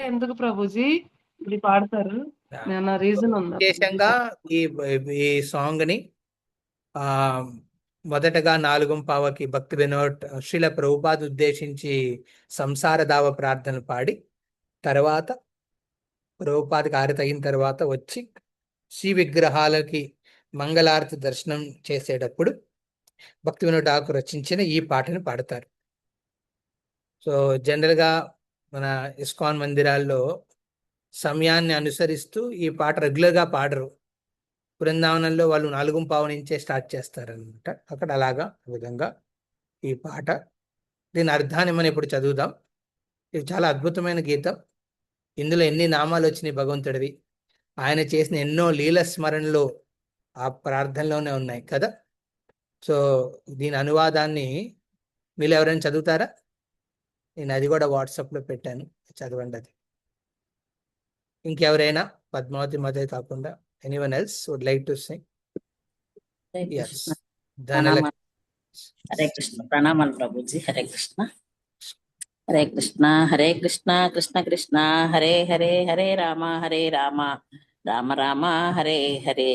ఎందుకు ప్రభుజీ ఇది పాడతారు? ఏమన్నా రీజన్ ఉందా ప్రభుజీ? విశేషంగా ఈ ఈ సాంగ్ ని ఆ మొదటగా 4:15కి భక్తి వినోద్ శ్రీల ప్రభుపాద్ ఉద్దేశించి సంసార దావ ప్రార్థనలు పాడి, తర్వాత ప్రభుపాదకి హారతి అయిన తర్వాత వచ్చి శ్రీ విగ్రహాలకి మంగళారతి దర్శనం చేసేటప్పుడు భక్తి వినోద్ ఠాకూర్ రచించిన ఈ పాటను పాడతారు. సో జనరల్గా మన ఇస్కాన్ మందిరాల్లో సమయాన్ని అనుసరిస్తూ ఈ పాట రెగ్యులర్గా పాడరు. బృందావనంలో వాళ్ళు 4:15 నుంచే స్టార్ట్ చేస్తారనమాట. అక్కడ అలాగా విధంగా ఈ పాట, దీని అర్థాన్ని మనం ఇప్పుడు చదువుదాం. ఇది చాలా అద్భుతమైన గీతం. ఇందులో ఎన్ని నామాలు వచ్చినాయి భగవంతుడివి, ఆయన చేసిన ఎన్నో లీల స్మరణలు ఆ ప్రార్థనలోనే ఉన్నాయి కదా. సో దీని అనువాదాన్ని మీరు ఎవరైనా చదువుతారా? నేను అది కూడా వాట్సాప్లో పెట్టాను, చదవండి అది. ఇంకెవరైనా పద్మావతి మదే కాకుండా anyone else would like to sing? Yes, Dhanalakshmi. Hare Krishna. ప్రణామాలు ప్రభుజీ. హరే కృష్ణ. హరే కృష్ణ హరే కృష్ణ కృష్ణ కృష్ణ హరే హరే, హరే రామ హరే రామ రామ రామ హరే హరే.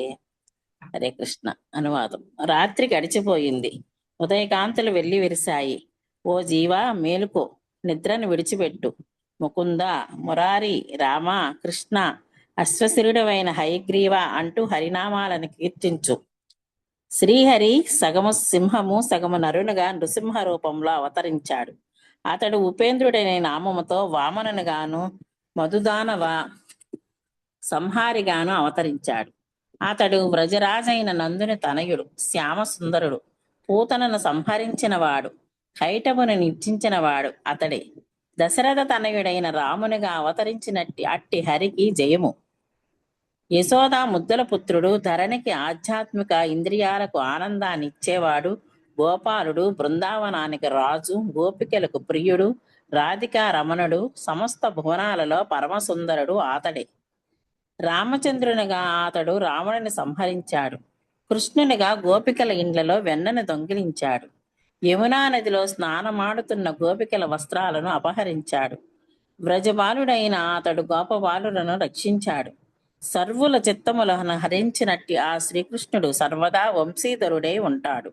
హరే కృష్ణ. అనువాదం. రాత్రి గడిచిపోయింది, ఉదయకాంతులు వెళ్లి విరిశాయి. ఓ జీవా మేలుకో, నిద్రను విడిచిపెట్టు. ముకుంద, మురారి, రామ, కృష్ణ, అశ్వశిరుడవైన హయగ్రీవ అంటూ హరినామాలను కీర్తించు. శ్రీహరి సగము సింహము సగము నరునుగా నృసింహ రూపంలో అవతరించాడు. అతడు ఉపేంద్రుడనే నామముతో వామనునిగాను మధుదానవ సంహారిగాను అవతరించాడు. అతడు వ్రజరాజైన నందుని తనయుడు, శ్యామ సుందరుడు, పూతనను సంహరించినవాడు, కైటమును నిర్జించినవాడు అతడే. దశరథ తనయుడైన రామునిగా అవతరించినట్టి అట్టి హరికి జయము. యశోద ముద్దుల పుత్రుడు, ధరణికి ఆధ్యాత్మిక ఇంద్రియాలకు ఆనందాన్ని ఇచ్చేవాడు. గోపాలుడు, బృందావనానికి రాజు, గోపికలకు ప్రియుడు, రాధికా రమణుడు, సమస్త భువనాలలో పరమసుందరుడు అతడే. రామచంద్రునిగా అతడు రావణుని సంహరించాడు. కృష్ణునిగా గోపికల ఇండ్లలో వెన్నను దొంగిలించాడు. యమునా నదిలో స్నానమాడుతున్న గోపికల వస్త్రాలను అపహరించాడు. వ్రజబాలుడైన అతడు గోపబాలులను రక్షించాడు. సర్వుల చిత్తములను హరించినట్టి ఆ శ్రీకృష్ణుడు సర్వదా వంశీధరుడై ఉంటాడు.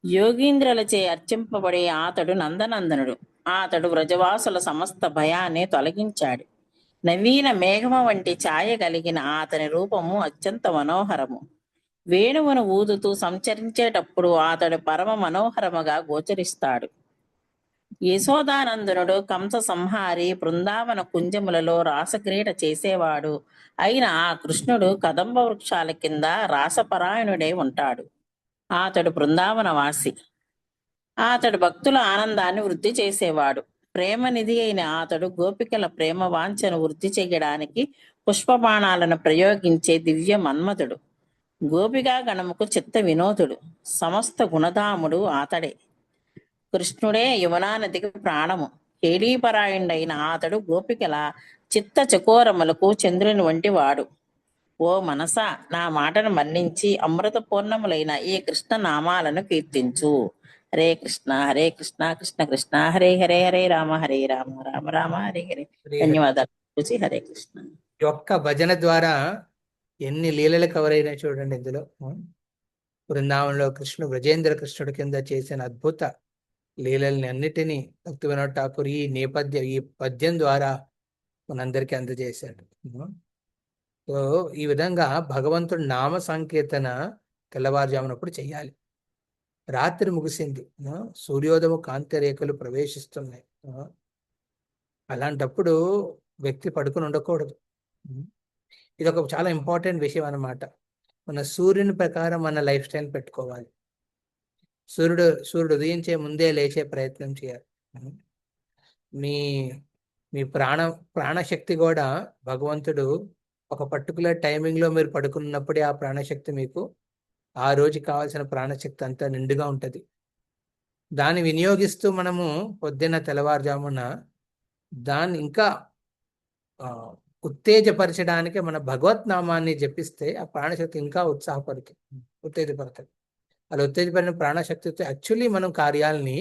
యోగీంద్రులచే అర్చింపబడే అతడు నందనందనుడు. అతడు వ్రజవాసుల సమస్త భయాన్ని తొలగించాడు. నవీన మేఘము వంటి ఛాయ కలిగిన అతని రూపము అత్యంత మనోహరము. వేణువును ఊదుతూ సంచరించేటప్పుడు అతడు పరమ మనోహరముగా గోచరిస్తాడు. యశోదానందనుడు కంస సంహారి, బృందావన కుంజములలో రాసక్రీడ చేసేవాడు అయిన ఆ కృష్ణుడు కదంబ వృక్షాల కింద రాసపరాయణుడై ఉంటాడు. అతడు బృందావనవాసి. అతడు భక్తుల ఆనందాన్ని వృద్ధి చేసేవాడు. ప్రేమనిధి అయిన అతడు గోపికల ప్రేమ వాంఛను వృద్ధి చేయడానికి పుష్పబాణాలను ప్రయోగించే దివ్య మన్మధుడు. గోపికా గణముకు చిత్త వినోదుడు, సమస్త గుణధాముడు అతడే. కృష్ణుడే యమునా నదికి ప్రాణము. కేళీపరాయుడైన అతడు గోపికల చిత్త చకోరములకు చంద్రుని వంటి వాడు. ఓ మనసా, నా మాటను మన్నించి అమృత పూర్ణములైన ఈ కృష్ణ నామాలను కీర్తించు. హరే కృష్ణ హరే కృష్ణ కృష్ణ కృష్ణ హరే హరే, హరే రామ హరే రామ రామ రామ హరే హరే. ధన్యవాదాలు. హరే కృష్ణ. ఒక్క భజన ద్వారా ఎన్ని లీలలు కవర్ అయినా చూడండి. ఇందులో బృందావనంలో కృష్ణుడు బ్రజేంద్ర కృష్ణుడి కింద చేసిన అద్భుత లీలల్ని అన్నిటినీ భక్తి వినోద్ ఠాకూర్ ఈ పద్యం ద్వారా మనందరికీ అందజేశాడు. సో ఈ విధంగా భగవంతుడి నామ సంకీర్తన తెల్లవారుజామునప్పుడు చెయ్యాలి. రాత్రి ముగిసింది, సూర్యోదయం కాంతి రేఖలు ప్రవేశిస్తున్నాయి. అలాంటప్పుడు వ్యక్తి పడుకుని ఉండకూడదు. ఇది ఒక చాలా ఇంపార్టెంట్ విషయం అన్నమాట. మన సూర్యుని ప్రకారం మన లైఫ్ స్టైల్ పెట్టుకోవాలి. సూర్యుడు ఉదయించే ముందే లేచే ప్రయత్నం చేయాలి. మీ మీ ప్రాణశక్తి కూడా భగవంతుడు ఒక పర్టికులర్ టైమింగ్లో మీరు పడుకున్నప్పుడే ఆ ప్రాణశక్తి మీకు ఆ రోజు కావాల్సిన ప్రాణశక్తి అంతా నిండుగా ఉంటుంది. దాన్ని వినియోగిస్తూ మనము పొద్దున్న తెల్లవారుజామున దాన్ని ఇంకా ఉత్తేజపరచడానికి మన భగవత్ నామాన్ని జపిస్తే ఆ ప్రాణశక్తి ఇంకా ఉత్తేజపడుతుంది. అలా ఉత్తేజపడిన ప్రాణశక్తితో యాక్చువల్లీ మనం కార్యాలని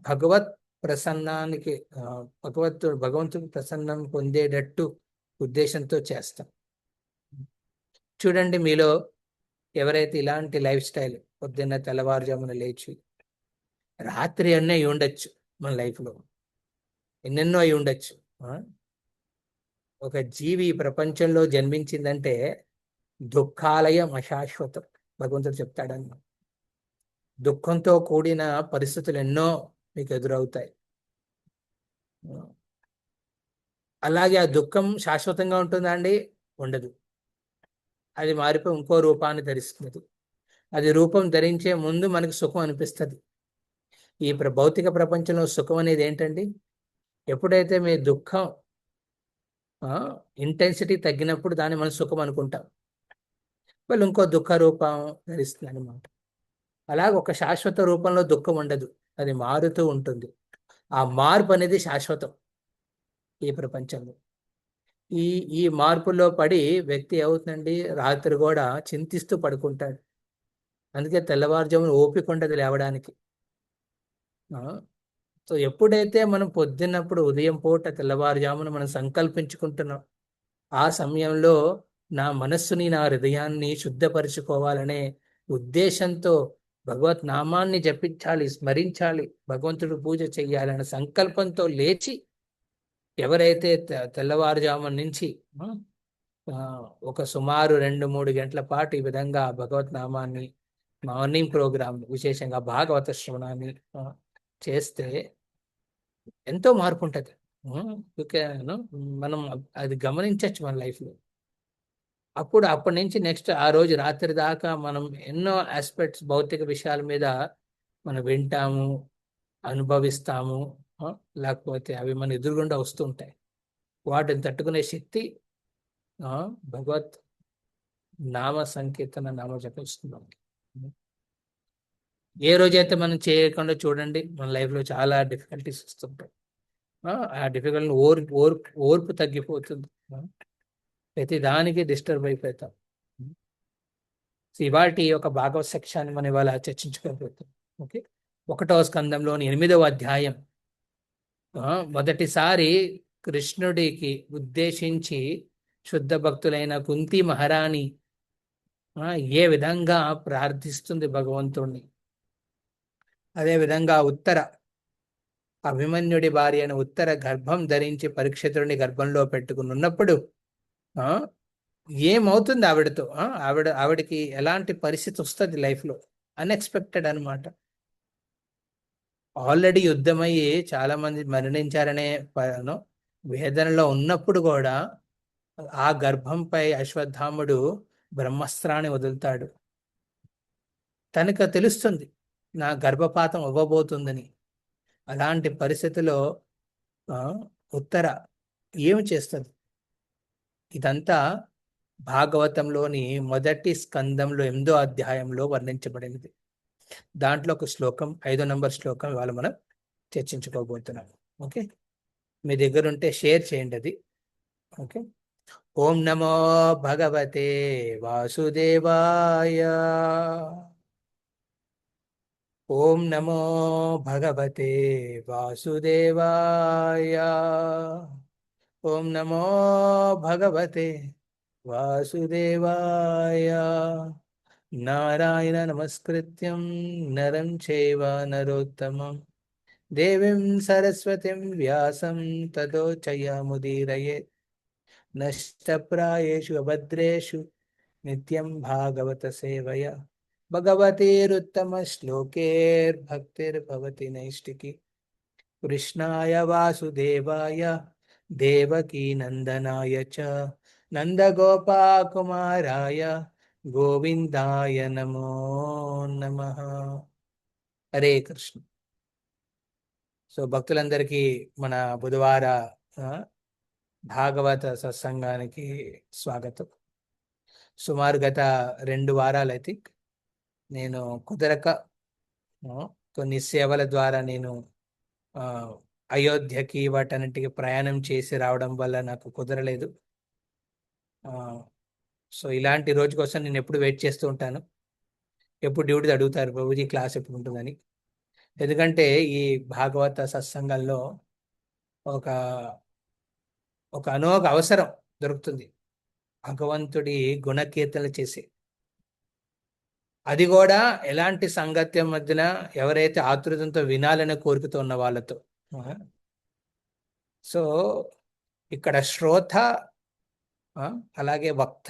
భగవత్ ప్రసన్నానికి భగవంతుడు ప్రసన్నం పొందేటట్టు ఉద్దేశంతో చేస్తాం. చూడండి, మీలో ఎవరైతే ఇలాంటి లైఫ్ స్టైల్, పొద్దున్న తెల్లవారుజామున లేచి రాత్రి అన్నీ అయి ఉండొచ్చు, మన లైఫ్లో ఎన్నెన్నో అయి ఉండొచ్చు. ఒక జీవి ఈ ప్రపంచంలో జన్మించిందంటే దుఃఖాలయం అశాశ్వతం, భగవంతుడు చెప్తాడన్న. దుఃఖంతో కూడిన పరిస్థితులు ఎన్నో మీకు ఎదురవుతాయి. అలాగే ఆ దుఃఖం శాశ్వతంగా ఉంటుందా అండి? ఉండదు. అది మారిపోయి ఇంకో రూపాన్ని ధరిస్తుంది. అది రూపం ధరించే ముందు మనకు సుఖం అనిపిస్తుంది. ఈ భౌతిక ప్రపంచంలో సుఖం అనేది ఏంటండి? ఎప్పుడైతే మీ దుఃఖం ఇంటెన్సిటీ తగ్గినప్పుడు దాన్ని మనం సుఖం అనుకుంటాం. వాళ్ళు ఇంకో దుఃఖ రూపం ధరిస్తుంది అనమాట. అలాగే ఒక శాశ్వత రూపంలో దుఃఖం ఉండదు, అది మారుతూ ఉంటుంది. ఆ మార్పు అనేది శాశ్వతం ఈ ప్రపంచంలో. ఈ మార్పులో పడి వ్యక్తి అవుతుందండి, రాత్రి కూడా చింతిస్తూ పడుకుంటాడు. అందుకే తెల్లవారుజామున ఓపిక ఉండదు లేవడానికి. సో ఎప్పుడైతే మనం పొద్దున్నప్పుడు ఉదయం పూట తెల్లవారుజామున మనం సంకల్పించుకుంటున్నాం, ఆ సమయంలో నా మనస్సుని, నా హృదయాన్ని శుద్ధపరుచుకోవాలనే ఉద్దేశంతో భగవత్ నామాన్ని జపించాలి, స్మరించాలి, భగవంతుడు పూజ చెయ్యాలనే సంకల్పంతో లేచి ఎవరైతే తెల్లవారుజామున నుంచి ఒక సుమారు 2-3 గంటల పాటు ఈ విధంగా భగవత్ నామాన్ని, మార్నింగ్ ప్రోగ్రామ్, విశేషంగా భాగవత శ్రవణాన్ని చేస్తే ఎంతో మార్పు ఉంటుంది. మనం అది గమనించవచ్చు మన లైఫ్లో. అప్పటి నుంచి నెక్స్ట్ ఆ రోజు రాత్రి దాకా మనం ఎన్నో ఆస్పెక్ట్స్, భౌతిక విషయాల మీద మనం వింటాము, అనుభవిస్తాము, లేకపోతే అవి మన ఎదురుగుండా వస్తూ ఉంటాయి. వాటిని తట్టుకునే శక్తి భగవత్ నామ సంకీర్తన, నామ జపిస్తున్నాం. ఏ రోజైతే మనం చేయకుండా చూడండి, మన లైఫ్లో చాలా డిఫికల్టీస్ వస్తుంటాయి. ఆ డిఫికల్టీ ఓర్పు తగ్గిపోతుంది. ప్రతి దానికి డిస్టర్బ్ అయిపోతాం. ఇవాటి ఒక భాగవత సెక్షన్ మనం ఇవాళ చర్చించుకోబోతున్నాం. ఓకే, 1వ స్కందంలోని 8వ అధ్యాయం. మొదటిసారి కృష్ణుడికి ఉద్దేశించి శుద్ధ భక్తులైన కుంతి మహారాణి ఏ విధంగా ప్రార్థిస్తుంది భగవంతుణ్ణి, అదేవిధంగా ఉత్తర అభిమన్యుడి భార్య అయిన ఉత్తర గర్భం ధరించి పరీక్షితుడిని గర్భంలో పెట్టుకుని ఉన్నప్పుడు ఏమవుతుంది ఆవిడతో, ఆవిడకి ఎలాంటి పరిస్థితి వస్తుంది లైఫ్లో, అన్ఎక్స్పెక్టెడ్ అనమాట. ఆల్రెడీ యుద్ధమయ్యి చాలా మంది మరణించారనే వేదనలో ఉన్నప్పుడు కూడా ఆ గర్భంపై అశ్వత్థాముడు బ్రహ్మాస్త్రాన్ని వదులుతాడు. తనకు తెలుస్తుంది నా గర్భపాతం అవ్వబోతుందని. అలాంటి పరిస్థితిలో ఉత్తర ఏమి చేస్తుంది? ఇదంతా భాగవతంలోని మొదటి స్కందంలో 8వ అధ్యాయంలో వర్ణించబడినది. దాంట్లో ఒక శ్లోకం, 5వ నంబర్ శ్లోకం ఇవాళ మనం చర్చించుకోబోతున్నాం. ఓకే, మీ దగ్గర ఉంటే షేర్ చేయండి అది. ఓకే, ఓం నమో భగవతే వాసుదేవాయ. ఓం నమో భగవతే వాసుదేవాయ. ఓం నమో భగవతే వాసుదేవాయ. నారాయణ నమస్కృత్యం నరం చైవ నరోత్తమం దేవీం సరస్వతిం వ్యాసం తతో జయముదీరయేత్. నష్టప్రాయేషు అభద్రేషు నిత్యం భాగవత సేవయ. భగవతేరుత్తమ శ్లోకైర్భక్తిర్భవతి నైష్టికి. కృష్ణాయ వాసుదేవాయ దేవకీ నందనాయ చ నందగోపకుమారాయ గోవిందాయ నమో నమః. హరే కృష్ణ. సో భక్తులందరికీ మన బుధవార భాగవత సత్సంగానికి స్వాగతం. సుమారు గత 2 వారాలు అయితే నేను కుదరక కొన్ని సేవల ద్వారా నేను అయోధ్యకి వాటన్నిటికి ప్రయాణం చేసి రావడం వల్ల నాకు కుదరలేదు. సో ఇలాంటి రోజు కోసం నేను ఎప్పుడు వెయిట్ చేస్తూ ఉంటాను. ఎప్పుడు డ్యూటీ అడుగుతారు, ప్రభుజీ క్లాస్ ఎప్పుడు ఉంటుందని. ఎందుకంటే ఈ భాగవత సత్సంగంలో ఒక ఒక అనోగ అవసరం దొరుకుతుంది భగవంతుడి గుణకీర్తనలు చేసి. అది కూడా ఎలాంటి సాంగత్యం మధ్యన, ఎవరైతే ఆతృతంతో వినాలనే కోరికతో ఉన్న వాళ్ళతో. సో ఇక్కడ శ్రోత అలాగే వక్త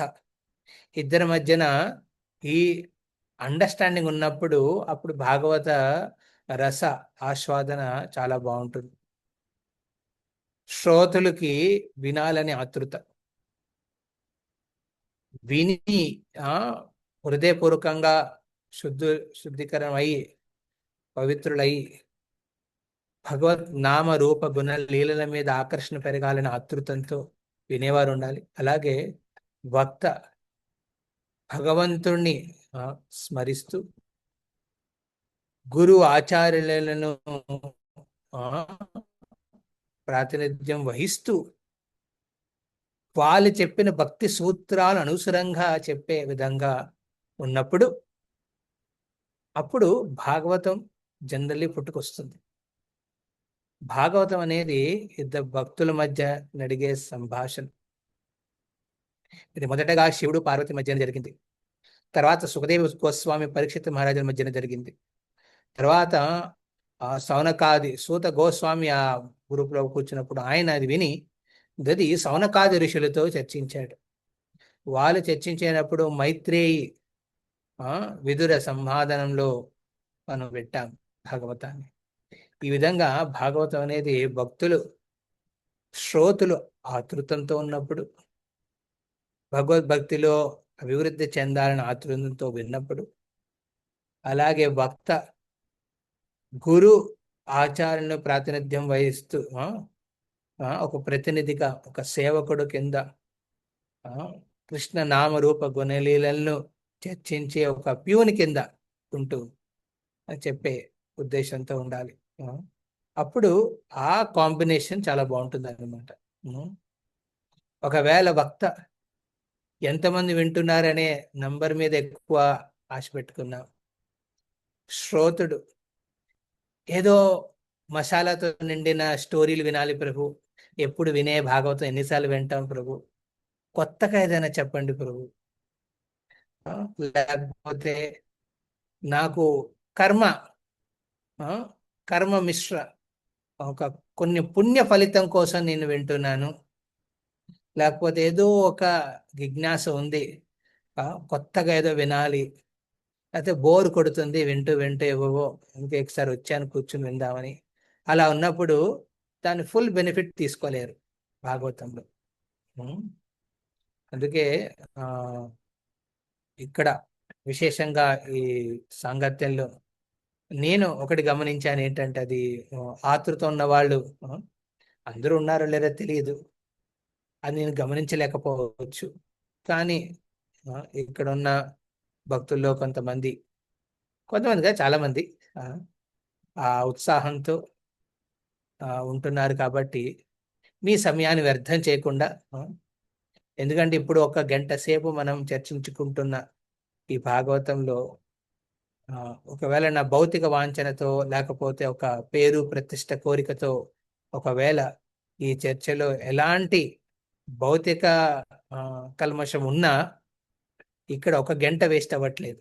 ఇద్దరి మధ్యన ఈ అండర్స్టాండింగ్ ఉన్నప్పుడు అప్పుడు భాగవత రస ఆస్వాదన చాలా బాగుంటుంది. శ్రోతలకి వినాలని ఆతృత, విని హృదయపూర్వకంగా శుద్ధీకరణం అయి పవిత్రులై భగవత్ నామ రూప గుణ లీలల మీద ఆకర్షణ పెరగాలని ఆతృతంతో వినేవారు ఉండాలి. అలాగే వక్త భగవంతుణ్ణి స్మరిస్తూ గురు ఆచార్యులను ప్రాతినిధ్యం వహిస్తూ వాళ్ళు చెప్పిన భక్తి సూత్రాలు అనుసరంగా చెప్పే విధంగా ఉన్నప్పుడు అప్పుడు భాగవతం జనరల్లీ పుట్టుకొస్తుంది. భాగవతం అనేది ఇద్దరు భక్తుల మధ్య నడిగే సంభాషణ. ఇది మొదటగా శివుడు పార్వతి మధ్యన జరిగింది. తర్వాత సుఖదేవ గోస్వామి పరీక్షిత్ మహారాజుల మధ్యన జరిగింది. తర్వాత సౌనకాది సూత గోస్వామి ఆ గ్రూప్లో కూర్చున్నప్పుడు ఆయన అది విని గది సౌనకాది ఋషులతో చర్చించాడు. వాళ్ళు చర్చించేటప్పుడు మైత్రేయి విదుర సంవాదనంలో మనం పెట్టాం భాగవతాన్ని. ఈ విధంగా భాగవతం అనేది భక్తులు శ్రోతులు ఆతృతంతో ఉన్నప్పుడు, భగవద్భక్తిలో అభివృద్ధి చెందాలని ఆతృతంతో విన్నప్పుడు, అలాగే వక్త గురు ఆచార్యులను ప్రాతినిధ్యం వహిస్తూ ఒక ప్రతినిధిగా, ఒక సేవకుడు కింద కృష్ణ నామరూప గుణలీలను చర్చించే ఒక ప్యూని కింద ఉంటూ చెప్పే ఉద్దేశంతో ఉండాలి. అప్పుడు ఆ కాంబినేషన్ చాలా బాగుంటుంది అన్నమాట. ఒకవేళ వక్త ఎంతమంది వింటున్నారనే నంబర్ మీద ఎక్కువ ఆశ పెట్టుకున్నా, శ్రోతుడు ఏదో మసాలాతో నిండిన స్టోరీలు వినాలి ప్రభు, ఎప్పుడు వినే భాగవతం ఎన్నిసార్లు వింటాం ప్రభు, కొత్తగా ఏదైనా చెప్పండి ప్రభు, లేకపోతే నాకు కర్మ మిశ్ర కొన్ని పుణ్య ఫలితం కోసం నేను వింటున్నాను, లేకపోతే ఏదో ఒక జిజ్ఞాస ఉంది, కొత్తగా ఏదో వినాలి, అయితే బోర్ కొడుతుంది వింటూ వింటూ ఏవో ఇంకొకసారి వచ్చాను కూర్చుని విందామని, అలా ఉన్నప్పుడు దాని ఫుల్ బెనిఫిట్ తీసుకోలేరు భాగవతంలో. అందుకే ఇక్కడ విశేషంగా ఈ సాంగత్యంలో నేను ఒకటి గమనించాను ఏంటంటే, అది ఆతృత ఉన్న వాళ్ళు అందరూ ఉన్నారో లేదో తెలియదు, అది నేను గమనించలేకపోవచ్చు. కానీ ఇక్కడ ఉన్న భక్తుల్లో కొంతమందిగా చాలా మంది ఆ ఉత్సాహంతో ఉంటున్నారు. కాబట్టి మీ సమయాన్ని వ్యర్థం చేయకుండా, ఎందుకంటే ఇప్పుడు 1 గంట సేపు మనం చర్చించుకుంటున్న ఈ భాగవతంలో ఒకవేళ నా భౌతిక వాంఛనతో, లేకపోతే ఒక పేరు ప్రతిష్ట కోరికతో ఒకవేళ ఈ చర్చలో ఎలాంటి భౌతిక కల్మషం ఉన్నా ఇక్కడ 1 గంట వేస్ట్ అవ్వట్లేదు,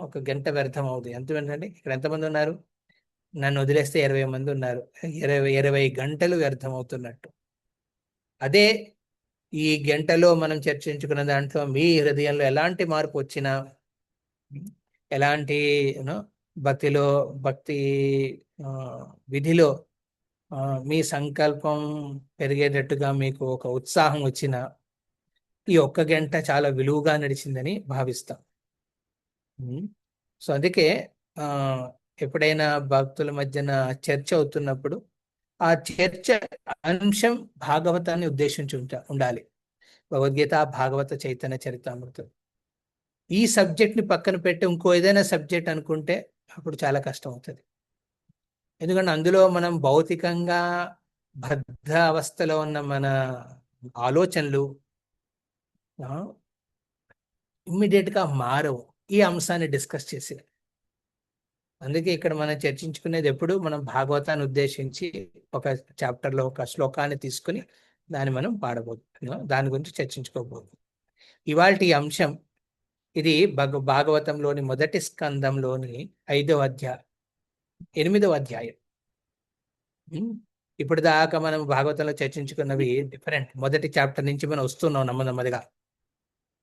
1 గంట వ్యర్థం అవుతుంది. ఎంతమంది ఇక్కడ ఎంతమంది ఉన్నారు? నన్ను వదిలేస్తే 20 మంది ఉన్నారు. 20 గంటలు వ్యర్థం అవుతున్నట్టు. అదే ఈ గంటలో మనం చర్చించుకున్న దాంట్లో మీ హృదయంలో ఎలాంటి మార్పు వచ్చినా, ఎలాంటి భక్తి విధిలో మీ సంకల్పం పెరిగేటట్టుగా మీకు ఒక ఉత్సాహం వచ్చిన ఈ 1 గంట చాలా విలువగా నడిచిందని భావిస్తాం. సో అందుకే ఎప్పుడైనా భక్తుల మధ్యన చర్చ అవుతున్నప్పుడు ఆ చర్చ అంశం భాగవతాన్ని ఉద్దేశించి ఉండాలి. భగవద్గీత, భాగవత, చైతన్య చరితామృతం. ఈ సబ్జెక్ట్ని పక్కన పెట్టి ఇంకో ఏదైనా సబ్జెక్ట్ అనుకుంటే అప్పుడు చాలా కష్టం అవుతుంది. ఎందుకంటే అందులో మనం భౌతికంగా బద్ధ అవస్థలో ఉన్న మన ఆలోచనలు ఇమ్మీడియట్గా మారవు ఈ అంశాన్ని డిస్కస్ చేసి. అందుకే ఇక్కడ మనం చర్చించుకునేది ఎప్పుడు మనం భాగవతాన్ని ఉద్దేశించి ఒక చాప్టర్లో ఒక శ్లోకాన్ని తీసుకుని దాన్ని మనం పాడబోతున్నాం, దాని గురించి చర్చించుకోబోతున్నాం. ఇవాల్టి ఈ అంశం ఇది భాగవతంలోని మొదటి స్కందంలోని 5వ అధ్యాయం 8వ అధ్యాయం. ఇప్పుడు దాకా మనం భాగవతంలో చర్చించుకున్నవి డిఫరెంట్. మొదటి చాప్టర్ నుంచి మనం వస్తున్నాం నెమ్మదిగా.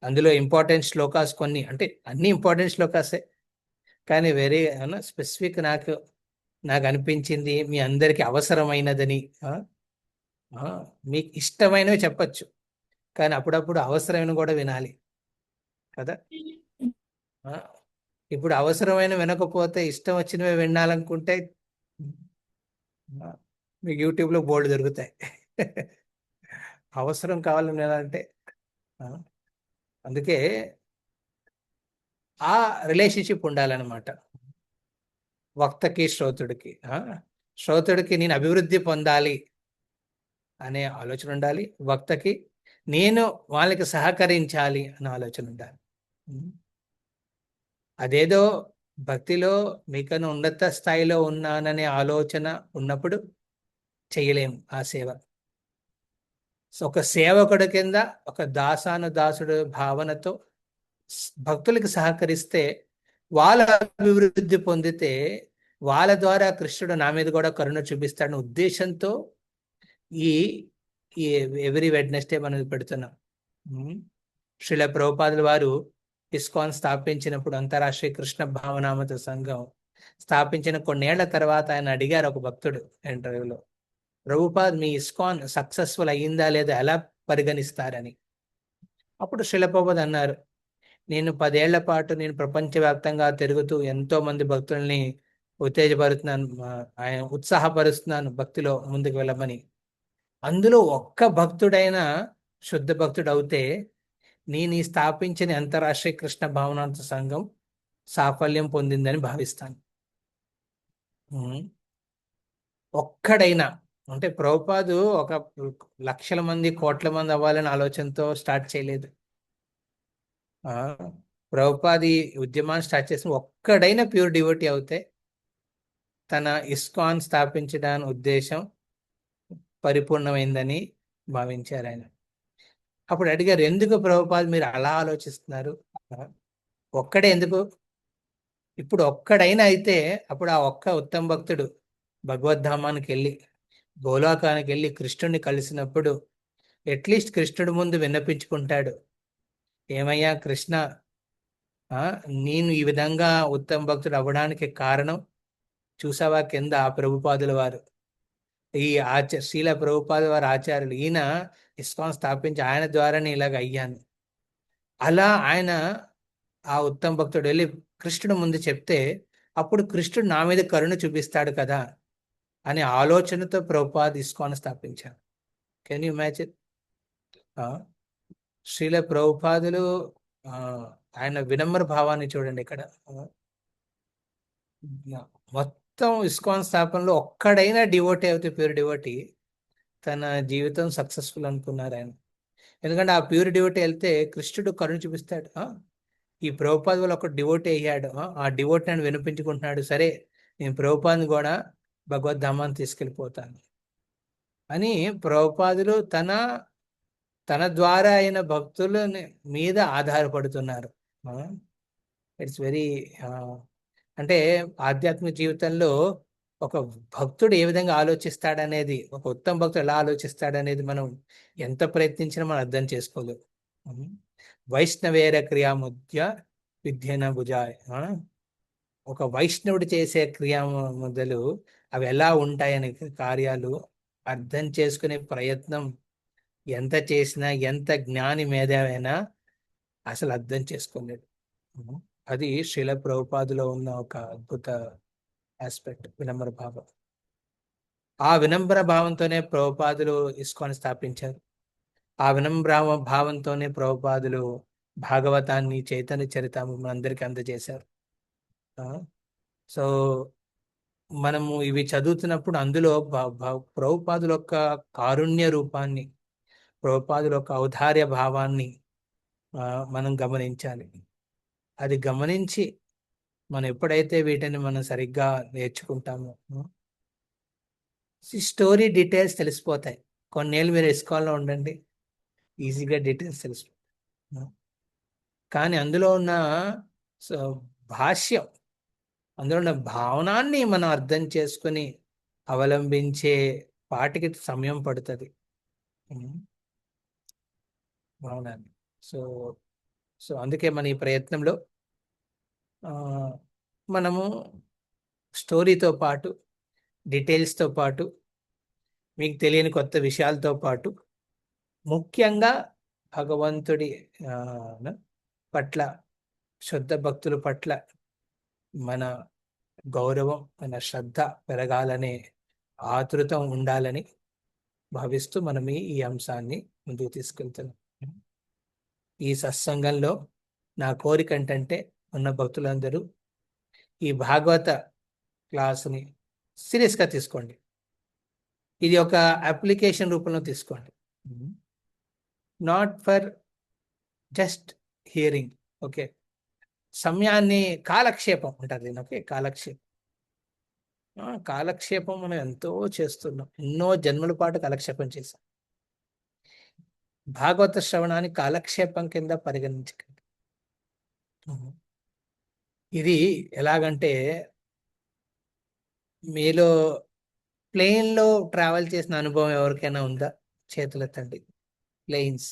అందులో ఇంపార్టెంట్ శ్లోకాస్ కొన్ని, అంటే అన్ని ఇంపార్టెంట్ శ్లోకాసే, కానీ వెరీ స్పెసిఫిక్ నాకు అనిపించింది మీ అందరికి అవసరమైనదని. మీకు ఇష్టమైనవి చెప్పచ్చు, కానీ అప్పుడప్పుడు అవసరమైన కూడా వినాలి కదా. ఇప్పుడు అవసరమైన వినకపోతే ఇష్టం వచ్చినవి వినాలనుకుంటే మీకు యూట్యూబ్లో బోల్డ్ దొరుకుతాయి. అవసరం కావాలని వినాలంటే అందుకే ఆ రిలేషన్షిప్ ఉండాలన్నమాట. వక్తకి శ్రోతుడికి శ్రోతుడికి నేను అభివృద్ధి పొందాలి అనే ఆలోచన ఉండాలి, వక్తకి నేను వాళ్ళకి సహకరించాలి అనే ఆలోచన ఉండాలి. అదేదో భక్తిలో మీకన్నా ఉన్నత స్థాయిలో ఉన్నాననే ఆలోచన ఉన్నప్పుడు చేయలేము ఆ సేవ. ఒక సేవకుడి కింద ఒక దాసానుదాసుడు భావనతో భక్తులకి సహకరిస్తే వాళ్ళ అభివృద్ధి పొందితే వాళ్ళ ద్వారా కృష్ణుడు నా మీద కూడా కరుణ చూపిస్తాడని ఉద్దేశంతో ఈ ఎవ్రీ వెడ్నెస్డే మనం పెడుతున్నాం. శ్రీల ప్రభుపాదుల వారు ఇస్కాన్ స్థాపించినప్పుడు, అంతరాష్ట్రీయ కృష్ణ భావనామత సంఘం స్థాపించిన కొన్నేళ్ల తర్వాత ఆయన అడిగారు ఒక భక్తుడు ఇంటర్వ్యూలో, ప్రభుపాద్ మీ ఇస్కాన్ సక్సెస్ఫుల్ అయ్యిందా లేదా ఎలా పరిగణిస్తారని. అప్పుడు శ్రీల ప్రభుపాద్ అన్నారు, నేను 10 ఏళ్ల పాటు నేను ప్రపంచవ్యాప్తంగా తిరుగుతూ ఎంతో మంది భక్తుల్ని ఉత్తేజపరుస్తున్నాను, ఆయన ఉత్సాహపరుస్తున్నాను భక్తిలో ముందుకు వెళ్ళమని. అందులో ఒక్క భక్తుడైనా శుద్ధ భక్తుడు అవుతే నేను ఈ స్థాపించిన అంతరాష్ట్రీయ కృష్ణ భావనాంత సంఘం సాఫల్యం పొందిందని భావిస్తాను. ఒక్కడైనా అంటే ప్రభుపాదు ఒక లక్షల మంది కోట్ల మంది అవ్వాలని ఆలోచనతో స్టార్ట్ చేయలేదు. ప్రభుపాది ఉద్యమాన్ని స్టార్ట్ చేసిన ఒక్కడైనా ప్యూర్ డివోటీ అవుతే తన ఇస్కాన్ స్థాపించడానికి ఉద్దేశం పరిపూర్ణమైందని భావించారు ఆయన. అప్పుడు అడిగారు, ఎందుకు ప్రభుపాద్ మీరు అలా ఆలోచిస్తున్నారు, ఒక్కడే ఎందుకు? ఇప్పుడు ఒక్కడైనా అయితే అప్పుడు ఆ ఒక్క ఉత్తమ భక్తుడు భగవద్ధామానికి వెళ్ళి గోలోకానికి వెళ్ళి కృష్ణుడిని కలిసినప్పుడు అట్లీస్ట్ కృష్ణుడి ముందు విన్నపించుకుంటాడు, ఏమయ్యా కృష్ణ, నేను ఈ విధంగా ఉత్తమ భక్తుడు అవ్వడానికి కారణం చూసావా కింద ఆ ప్రభుపాదుల వారు, ఈ శ్రీల ప్రభుపాదుల వారు ఆచార్యులు, ఈయన ఇస్కాన్ స్థాపించి ఆయన ద్వారానే ఇలాగ అయ్యాను. అలా ఆయన ఆ ఉత్తమ భక్తుడు వెళ్ళి కృష్ణుడు ముందు చెప్తే అప్పుడు కృష్ణుడు నా మీద కరుణ చూపిస్తాడు కదా అనే ఆలోచనతో ప్రభుపాద్ ఇస్కాన్ స్థాపించారు. Can you imagine? శ్రీల ప్రభుపాదులు ఆయన వినమ్ర భావాన్ని చూడండి ఇక్కడ. మొత్తం ఇస్కాన్ స్థాపనలో ఒక్కడైనా డివోటీ అవుతే ప్యూర్ డివోటీ తన జీవితం సక్సెస్ఫుల్ అనుకున్నారు ఆయన. ఎందుకంటే ఆ ప్యూర్ డివోటీ వెళ్తే కృష్ణుడు కరుణ చూపిస్తాడు. ఈ ప్రభుపాద్ వల్ల ఒక డివోటీ అయ్యాడు, ఆ డివోటీ అని వినిపించుకుంటున్నాడు, సరే నేను ప్రభుపాద్ని కూడా భగవద్ధామాన్ని తీసుకెళ్ళిపోతాను అని ప్రభుపాదులు తన ద్వారా అయిన భక్తుల మీద ఆధారపడుతున్నారు. ఇట్స్ వెరీ అంటే ఆధ్యాత్మిక జీవితంలో ఒక భక్తుడు ఏ విధంగా ఆలోచిస్తాడనేది, ఒక ఉత్తమ భక్తుడు ఎలా ఆలోచిస్తాడనేది మనం ఎంత ప్రయత్నించినా మనం అర్థం చేసుకోలేదు. వైష్ణవేర క్రియాముద్య విద్యన భుజాయ్, ఒక వైష్ణవుడు చేసే క్రియా మొదలు అవి ఎలా ఉంటాయనే కార్యాలు అర్థం చేసుకునే ప్రయత్నం ఎంత చేసినా, ఎంత జ్ఞాని మేధావైనా అసలు అర్థం చేసుకోలేదు. అది శ్రీల ప్రభుపాదులో ఉన్న ఒక అద్భుత ఆస్పెక్ట్, వినమ్ర భావం. ఆ వినమ్ర భావంతోనే ప్రభుపాదులు ఇస్కాన్ స్థాపించారు. ఆ వినమ్ర భావంతోనే ప్రభుపాదులు భాగవతాన్ని, చైతన్య చరితామృతం అందరికీ అందజేశారు. సో మనము ఇవి చదువుతున్నప్పుడు అందులో ప్రభుపాదుల యొక్క కారుణ్య రూపాన్ని, ప్రభుపాదుల యొక్క ఔదార్య భావాన్ని మనం గమనించాలి. అది గమనించి మనం ఎప్పుడైతే వీటిని మనం సరిగ్గా నేర్చుకుంటామో స్టోరీ డీటెయిల్స్ తెలిసిపోతాయి. కొన్నేళ్ళు మీరు ఇస్కాన్లో ఉండండి, ఈజీగా డీటెయిల్స్ తెలిసిపోతాయి. కానీ అందులో ఉన్న భాష్యం, అందులో ఉన్న భావనాన్ని మనం అర్థం చేసుకుని అవలంబించే వాటికి సమయం పడుతుంది. భావనాన్ని. సో సో అందుకే మన ఈ ప్రయత్నంలో మనము స్టోరీతో పాటు, డీటెయిల్స్తో పాటు, మీకు తెలియని కొత్త విషయాలతో పాటు, ముఖ్యంగా భగవంతుడి పట్ల, శుద్ధ భక్తుల పట్ల మన గౌరవం, మన శ్రద్ధ పెరగాలనే ఆతృత ఉండాలని భావిస్తూ మనం ఈ అంశాన్ని ముందుకు తీసుకెళ్తున్నాం. ఈ సత్సంగంలో నా కోరిక ఏంటంటే ఉన్న భక్తులందరూ ఈ భాగవత క్లాసుని సీరియస్గా తీసుకోండి. ఇది ఒక అప్లికేషన్ రూపంలో తీసుకోండి, not for just hearing. Okay, సమయాన్ని కాలక్షేపం ఉంటుంది. ఓకే, కాలక్షేపం మనం ఎంతో చేస్తున్నాం, ఎన్నో జన్మల పాటు కాలక్షేపం చేశాం. భాగవత శ్రవణాన్ని కాలక్షేపం కింద పరిగణించకండి. ఇది ఎలాగంటే, మీలో ప్లేన్లో ట్రావెల్ చేసిన అనుభవం ఎవరికైనా ఉందా? చేతులెత్తండి. ప్లేన్స్,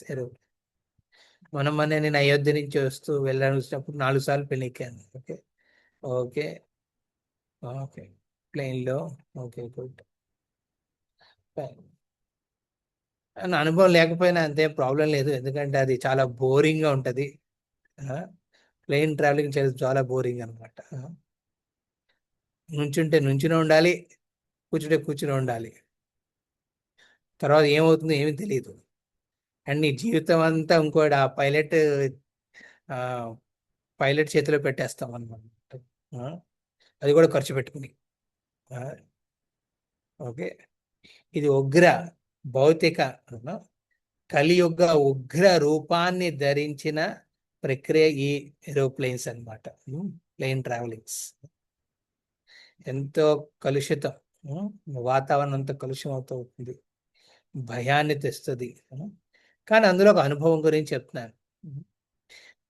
నేను అయోధ్య నుంచి వెళ్ళాను వచ్చినప్పుడు 4 సార్లు ప్లేన్ ఎక్కాను. ఓకే ఓకే ఓకే ప్లేన్లో. Okay, good. నా అనుభవం లేకపోయినా అంతే ప్రాబ్లం లేదు, ఎందుకంటే అది చాలా బోరింగ్గా ఉంటుంది. ప్లేన్ ట్రావెలింగ్ చాలా బోరింగ్ అనమాట. నుంచుంటే నుంచునే ఉండాలి, కూర్చుంటే కూర్చుని ఉండాలి. తర్వాత ఏమవుతుందో ఏమీ తెలియదు. అండ్ నీ జీవితం అంతా ఇంకోటి ఆ పైలట్ చేతిలో పెట్టేస్తాం అనమాట. అది కూడా ఖర్చు పెట్టుకుని. ఓకే, ఇది భౌతిక కలియుగ ఉగ్ర రూపాన్ని ధరించిన ప్రక్రియ ఈ ఏరోప్లేన్స్ అన్నమాట. ప్లేన్ ట్రావెలింగ్స్ ఎంతో కలుషితం, వాతావరణం అంతా కలుషితం అవుతుంది, భయాన్ని తెస్తుంది. కానీ అందులో ఒక అనుభవం గురించి చెప్తున్నాను.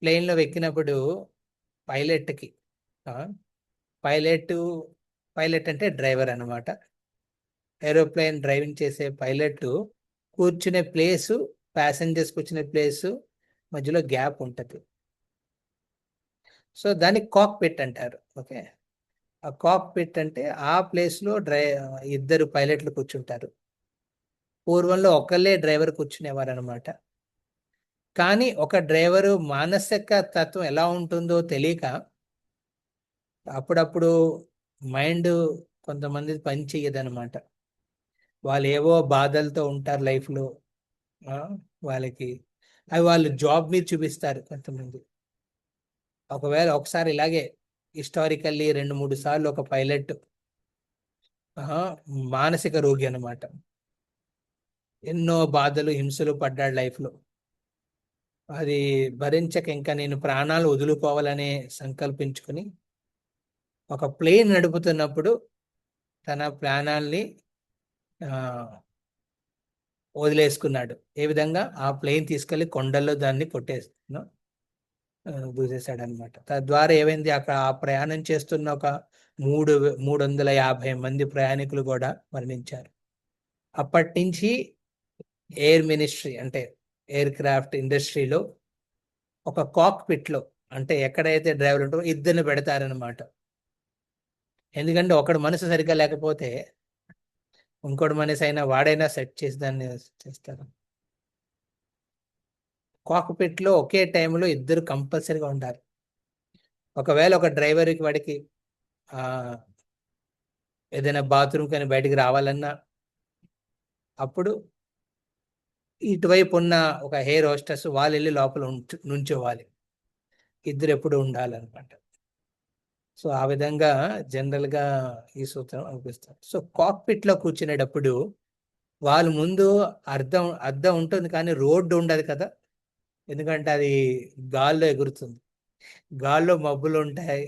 ప్లేన్లో ఎక్కినప్పుడు పైలట్కి, పైలట్ అంటే డ్రైవర్ అనమాట. ఏరోప్లేన్ డ్రైవింగ్ చేసే పైలట్ కూర్చునే ప్లేసు, ప్యాసింజర్స్ కూర్చునే ప్లేసు మధ్యలో గ్యాప్ ఉంటుంది. సో దాన్ని కాక్పిట్ అంటారు. ఓకే, ఆ కాక్పిట్ అంటే ఆ ప్లేస్లో ఇద్దరు పైలట్లు కూర్చుంటారు. పూర్వంలో ఒకళ్ళే డ్రైవర్ కూర్చునేవారు అనమాట. కానీ ఒక డ్రైవరు మానసిక తత్వం ఎలా ఉంటుందో తెలియక అప్పుడప్పుడు మైండ్ కొంతమంది పని చెయ్యదనమాట. వాళ్ళు ఏవో బాధలతో ఉంటారు లైఫ్లో, వాళ్ళకి వాళ్ళు జాబ్ మీద చూపిస్తారు కొంతమంది. ఒకవేళ ఒకసారి ఇలాగే హిస్టారికల్లీ 2-3 సార్లు ఒక పైలట్ మానసిక రోగి అనమాట, ఎన్నో బాధలు హింసలు పడ్డాడు లైఫ్లో. అది భరించక ఇంకా నేను ప్రాణాలు వదులుకోవాలని సంకల్పించుకుని ఒక ప్లేన్ నడుపుతున్నప్పుడు తన ప్రాణాల్ని వదిలేసుకున్నాడు. ఏ విధంగా? ఆ ప్లేన్ తీసుకెళ్లి కొండల్లో దాన్ని దూసేశాడు అనమాట. తద్వారా ఏమైంది, అక్కడ ఆ ప్రయాణం చేస్తున్న ఒక 350 మంది ప్రయాణికులు కూడా మరణించారు. అప్పటి నుంచి ఎయిర్ మినిస్ట్రీ అంటే ఎయిర్ క్రాఫ్ట్ ఇండస్ట్రీలో ఒక కాక్పిట్లో, అంటే ఎక్కడైతే డ్రైవర్ ఉంటుందో ఇద్దరిని పెడతారనమాట. ఎందుకంటే ఒకడు మనసు సరిగ్గా లేకపోతే ఇంకోటి మనసు అయినా వాడైనా సెట్ చేసి దాన్ని చేస్తారు. కాక్పిట్లో ఒకే టైంలో ఇద్దరు కంపల్సరీగా ఉండాలి. ఒకవేళ ఒక డ్రైవర్కి వాడికి ఏదైనా బాత్రూమ్ కానీ బయటికి రావాలన్నా, అప్పుడు ఇటువైపు ఉన్న ఒక హెయిర్ హోస్టెస్ వాళ్ళు వెళ్ళి లోపల నుంచోవాలి. ఇద్దరు ఎప్పుడు ఉండాలన్నమాట. సో ఆ విధంగా జనరల్గా ఈ సూత్రం అనిపిస్తుంది. సో కాక్పిట్లో కూర్చునేటప్పుడు వాళ్ళు ముందు అద్దం ఉంటుంది, కానీ రోడ్డు ఉండదు కదా, ఎందుకంటే అది గాల్లో ఎగురుతుంది. గాల్లో మబ్బులు ఉంటాయి,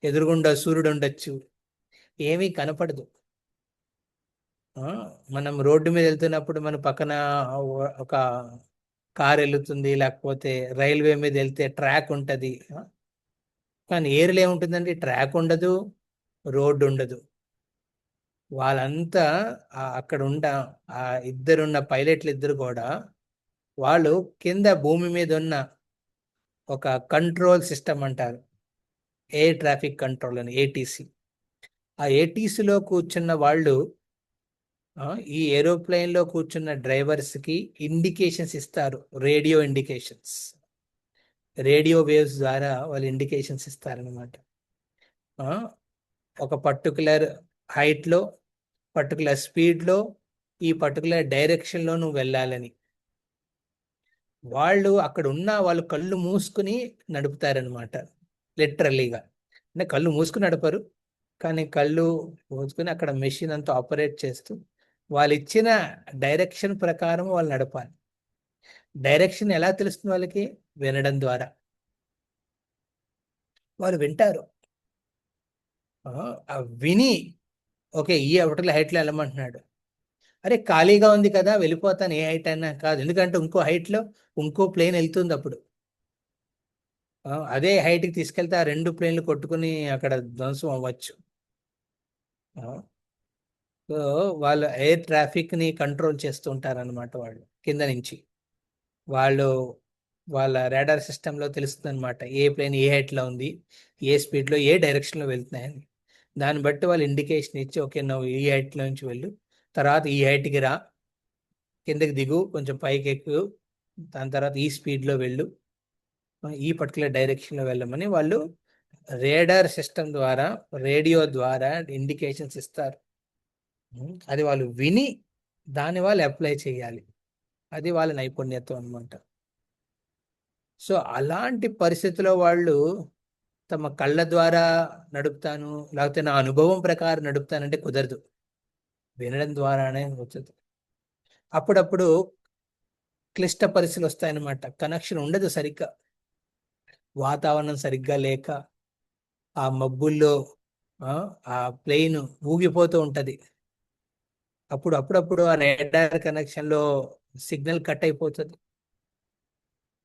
ఎదురుగుండా సూర్యుడు ఉండొచ్చు, ఏమీ కనపడదు. మనం రోడ్డు మీద వెళ్తున్నప్పుడు మన పక్కన ఒక కార్ వెళ్తుంది, లేకపోతే రైల్వే మీద వెళ్తే ట్రాక్ ఉంటుంది. కానీ ఏరులో ఏముంటుందండి? ట్రాక్ ఉండదు, రోడ్డు ఉండదు. వాళ్ళంతా అక్కడ ఆ ఇద్దరున్న పైలట్లు ఇద్దరు కూడా వాళ్ళు కింద భూమి మీద ఉన్న ఒక కంట్రోల్ సిస్టమ్ అంటారు, ఎయిర్ ట్రాఫిక్ కంట్రోల్ అని, ఏటీసీ. ఆ ఏటీసీలో కూర్చున్న వాళ్ళు ఈ ఏరోప్లేన్ లో కూర్చున్న డ్రైవర్స్ కి ఇండికేషన్స్ ఇస్తారు, రేడియో ఇండికేషన్స్. రేడియో వేవ్స్ ద్వారా వాళ్ళు ఇండికేషన్స్ ఇస్తారనమాట. ఒక పర్టికులర్ హైట్లో, పర్టికులర్ స్పీడ్లో, ఈ పర్టికులర్ డైరెక్షన్లో నువ్వు వెళ్ళాలని. వాళ్ళు కళ్ళు మూసుకుని నడుపుతారనమాట, లిటరలీగా. అంటే కళ్ళు మూసుకుని నడపరు, కానీ కళ్ళు మూసుకుని అక్కడ మెషిన్ అంతా ఆపరేట్ చేస్తూ వాళ్ళు ఇచ్చిన డైరెక్షన్ ప్రకారం వాళ్ళు నడపాలి. డైరెక్షన్ ఎలా తెలుస్తుంది వాళ్ళకి? వినడం ద్వారా. వాళ్ళు వింటారు. విని ఓకే ఈ ఒకటి హైట్లో వెళ్ళమంటున్నాడు, అరే ఖాళీగా ఉంది కదా వెళ్ళిపోతాను, ఏ హైట్ అయినా కాదు, ఎందుకంటే ఇంకో హైట్లో ఇంకో ప్లేన్ వెళ్తుంది. అప్పుడు అదే హైట్కి తీసుకెళ్తే ఆ రెండు ప్లేన్లు కొట్టుకుని అక్కడ ధ్వంసం అవ్వచ్చు. సో వాళ్ళు ఎయిర్ ట్రాఫిక్ని కంట్రోల్ చేస్తూ ఉంటారనమాట. వాళ్ళు కింద నుంచి వాళ్ళ రాడార్ సిస్టంలో తెలుస్తుంది అనమాట, ఏ ప్లేన్ ఏ హైట్లో ఉంది, ఏ స్పీడ్లో, ఏ డైరెక్షన్లో వెళ్తున్నాయని. దాన్ని బట్టి వాళ్ళు ఇండికేషన్ ఇచ్చి ఓకే నువ్వు ఈ హైట్లో నుంచి వెళ్ళు, తర్వాత ఈ హైట్కి రా, కిందకి దిగు, కొంచెం పైకి ఎక్కువ, దాని తర్వాత ఈ స్పీడ్లో వెళ్ళు, ఈ పర్టికులర్ డైరెక్షన్లో వెళ్ళమని వాళ్ళు రేడార్ సిస్టమ్ ద్వారా, రేడియో ద్వారా ఇండికేషన్స్ ఇస్తారు. అది వాళ్ళు విని దాన్ని వాళ్ళు అప్లై చేయాలి. అది వాళ్ళ నైపుణ్యత్వం అనమాట. సో అలాంటి పరిస్థితిలో వాళ్ళు తమ కళ్ళ ద్వారా నడుపుతాను, లేకపోతే నా అనుభవం ప్రకారం నడుపుతానంటే కుదరదు, వినడం ద్వారానే వచ్చేది. అప్పుడప్పుడు క్లిష్ట పరిస్థితులు వస్తాయన్నమాట, కనెక్షన్ ఉండదు సరిగ్గా, వాతావరణం సరిగ్గా లేక ఆ మబ్బుల్లో ఆ ప్లేన్ ఊగిపోతూ ఉంటది. అప్పుడప్పుడు ఆ రేడార్ కనెక్షన్లో సిగ్నల్ కట్ అయిపోతుంది.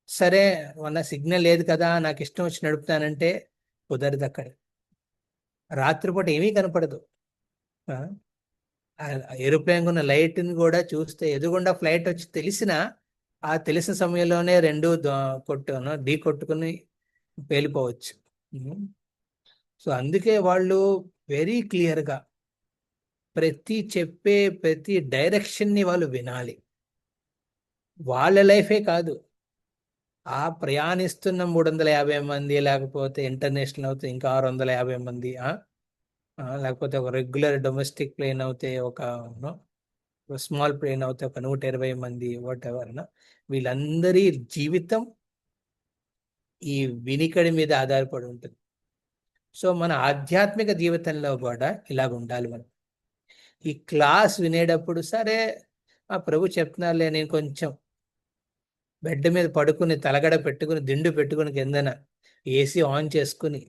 సరే మన సిగ్నల్ లేదు కదా, నాకు ఇష్టం వచ్చి నడుపుతానంటే కుదరదు. అక్కడ రాత్రిపూట ఏమీ కనపడదు. ఏరోప్లేన్ ఉన్న లైట్ని కూడా చూస్తే ఎదుగుండా ఫ్లైట్ వచ్చి తెలిసిన సమయంలోనే రెండు ఢీ కొట్టుకుని పేలిపోవచ్చు. సో అందుకే వాళ్ళు వెరీ క్లియర్గా ప్రతి డైరెక్షన్ని వాళ్ళు వినాలి. వాళ్ళ లైఫే కాదు, ఆ ప్రయాణిస్తున్న 350 మంది, లేకపోతే ఇంటర్నేషనల్ అవుతే ఇంకా 650 మంది, లేకపోతే ఒక రెగ్యులర్ డొమెస్టిక్ ప్లేన్ అవుతే ఒక స్మాల్ ప్లేన్ అవుతే ఒక 120 మంది, వాట్ ఎవర్. వీళ్ళందరి జీవితం ఈ వినికిడి మీద ఆధారపడి ఉంటుంది. సో మన ఆధ్యాత్మిక జీవితంలో కూడా ఇలాగ ఉండాలి. మనం ఈ క్లాస్ వినేటప్పుడు సరే ప్రభు చెప్తున్నారులే, నేను కొంచెం బెడ్ మీద పడుకుని తలగడ పెట్టుకుని దిండు పెట్టుకుని కిందన ఏసీ ఆన్ చేసుకుని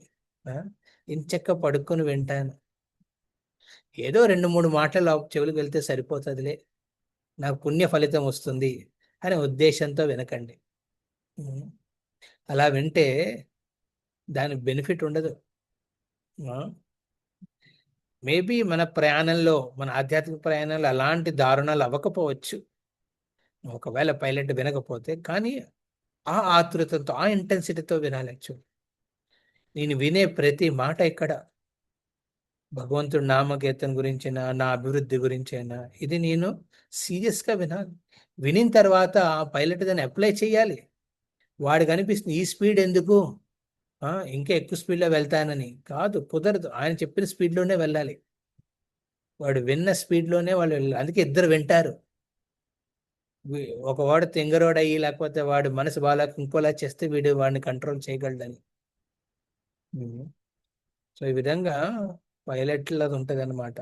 ఇంచక్క పడుకుని వింటాను, ఏదో 2-3 మాటలు చెవులకు వెళ్తే సరిపోతుందిలే, నాకు పుణ్య ఫలితం వస్తుంది అనే ఉద్దేశంతో వినకండి. అలా వింటే దానికి బెనిఫిట్ ఉండదు. మేబీ మన ఆధ్యాత్మిక ప్రయాణంలో అలాంటి దారుణాలు అవ్వకపోవచ్చు, ఒకవేళ పైలట్ వినకపోతే. కానీ ఆ ఆతృతతో, ఆ ఇంటెన్సిటీతో వినాలచ్చు. నేను వినే ప్రతి మాట ఇక్కడ భగవంతుడి నామకీర్తన గురించైనా, నా అభివృద్ధి గురించైనా, ఇది నేను సీరియస్గా వినాలి. వినిన తర్వాత ఆ పైలట్ దాన్ని అప్లై చేయాలి. వాడికి అనిపిస్తుంది ఈ స్పీడ్ ఎందుకు, ఇంకా ఎక్కువ స్పీడ్లో వెళ్తానని. కాదు, కుదరదు. ఆయన చెప్పిన స్పీడ్లోనే వెళ్ళాలి, వాడు విన్న స్పీడ్లోనే వాళ్ళు వెళ్ళాలి. అందుకే ఇద్దరు వింటారు. ఒకవాడు తింగరోడు అయ్యి, లేకపోతే వాడు మనసు బాగా ఇంకోలా చేస్తే వాడిని కంట్రోల్ చేయగలడని. సో ఈ విధంగా పైలట్లు అది ఉంటుంది అనమాట.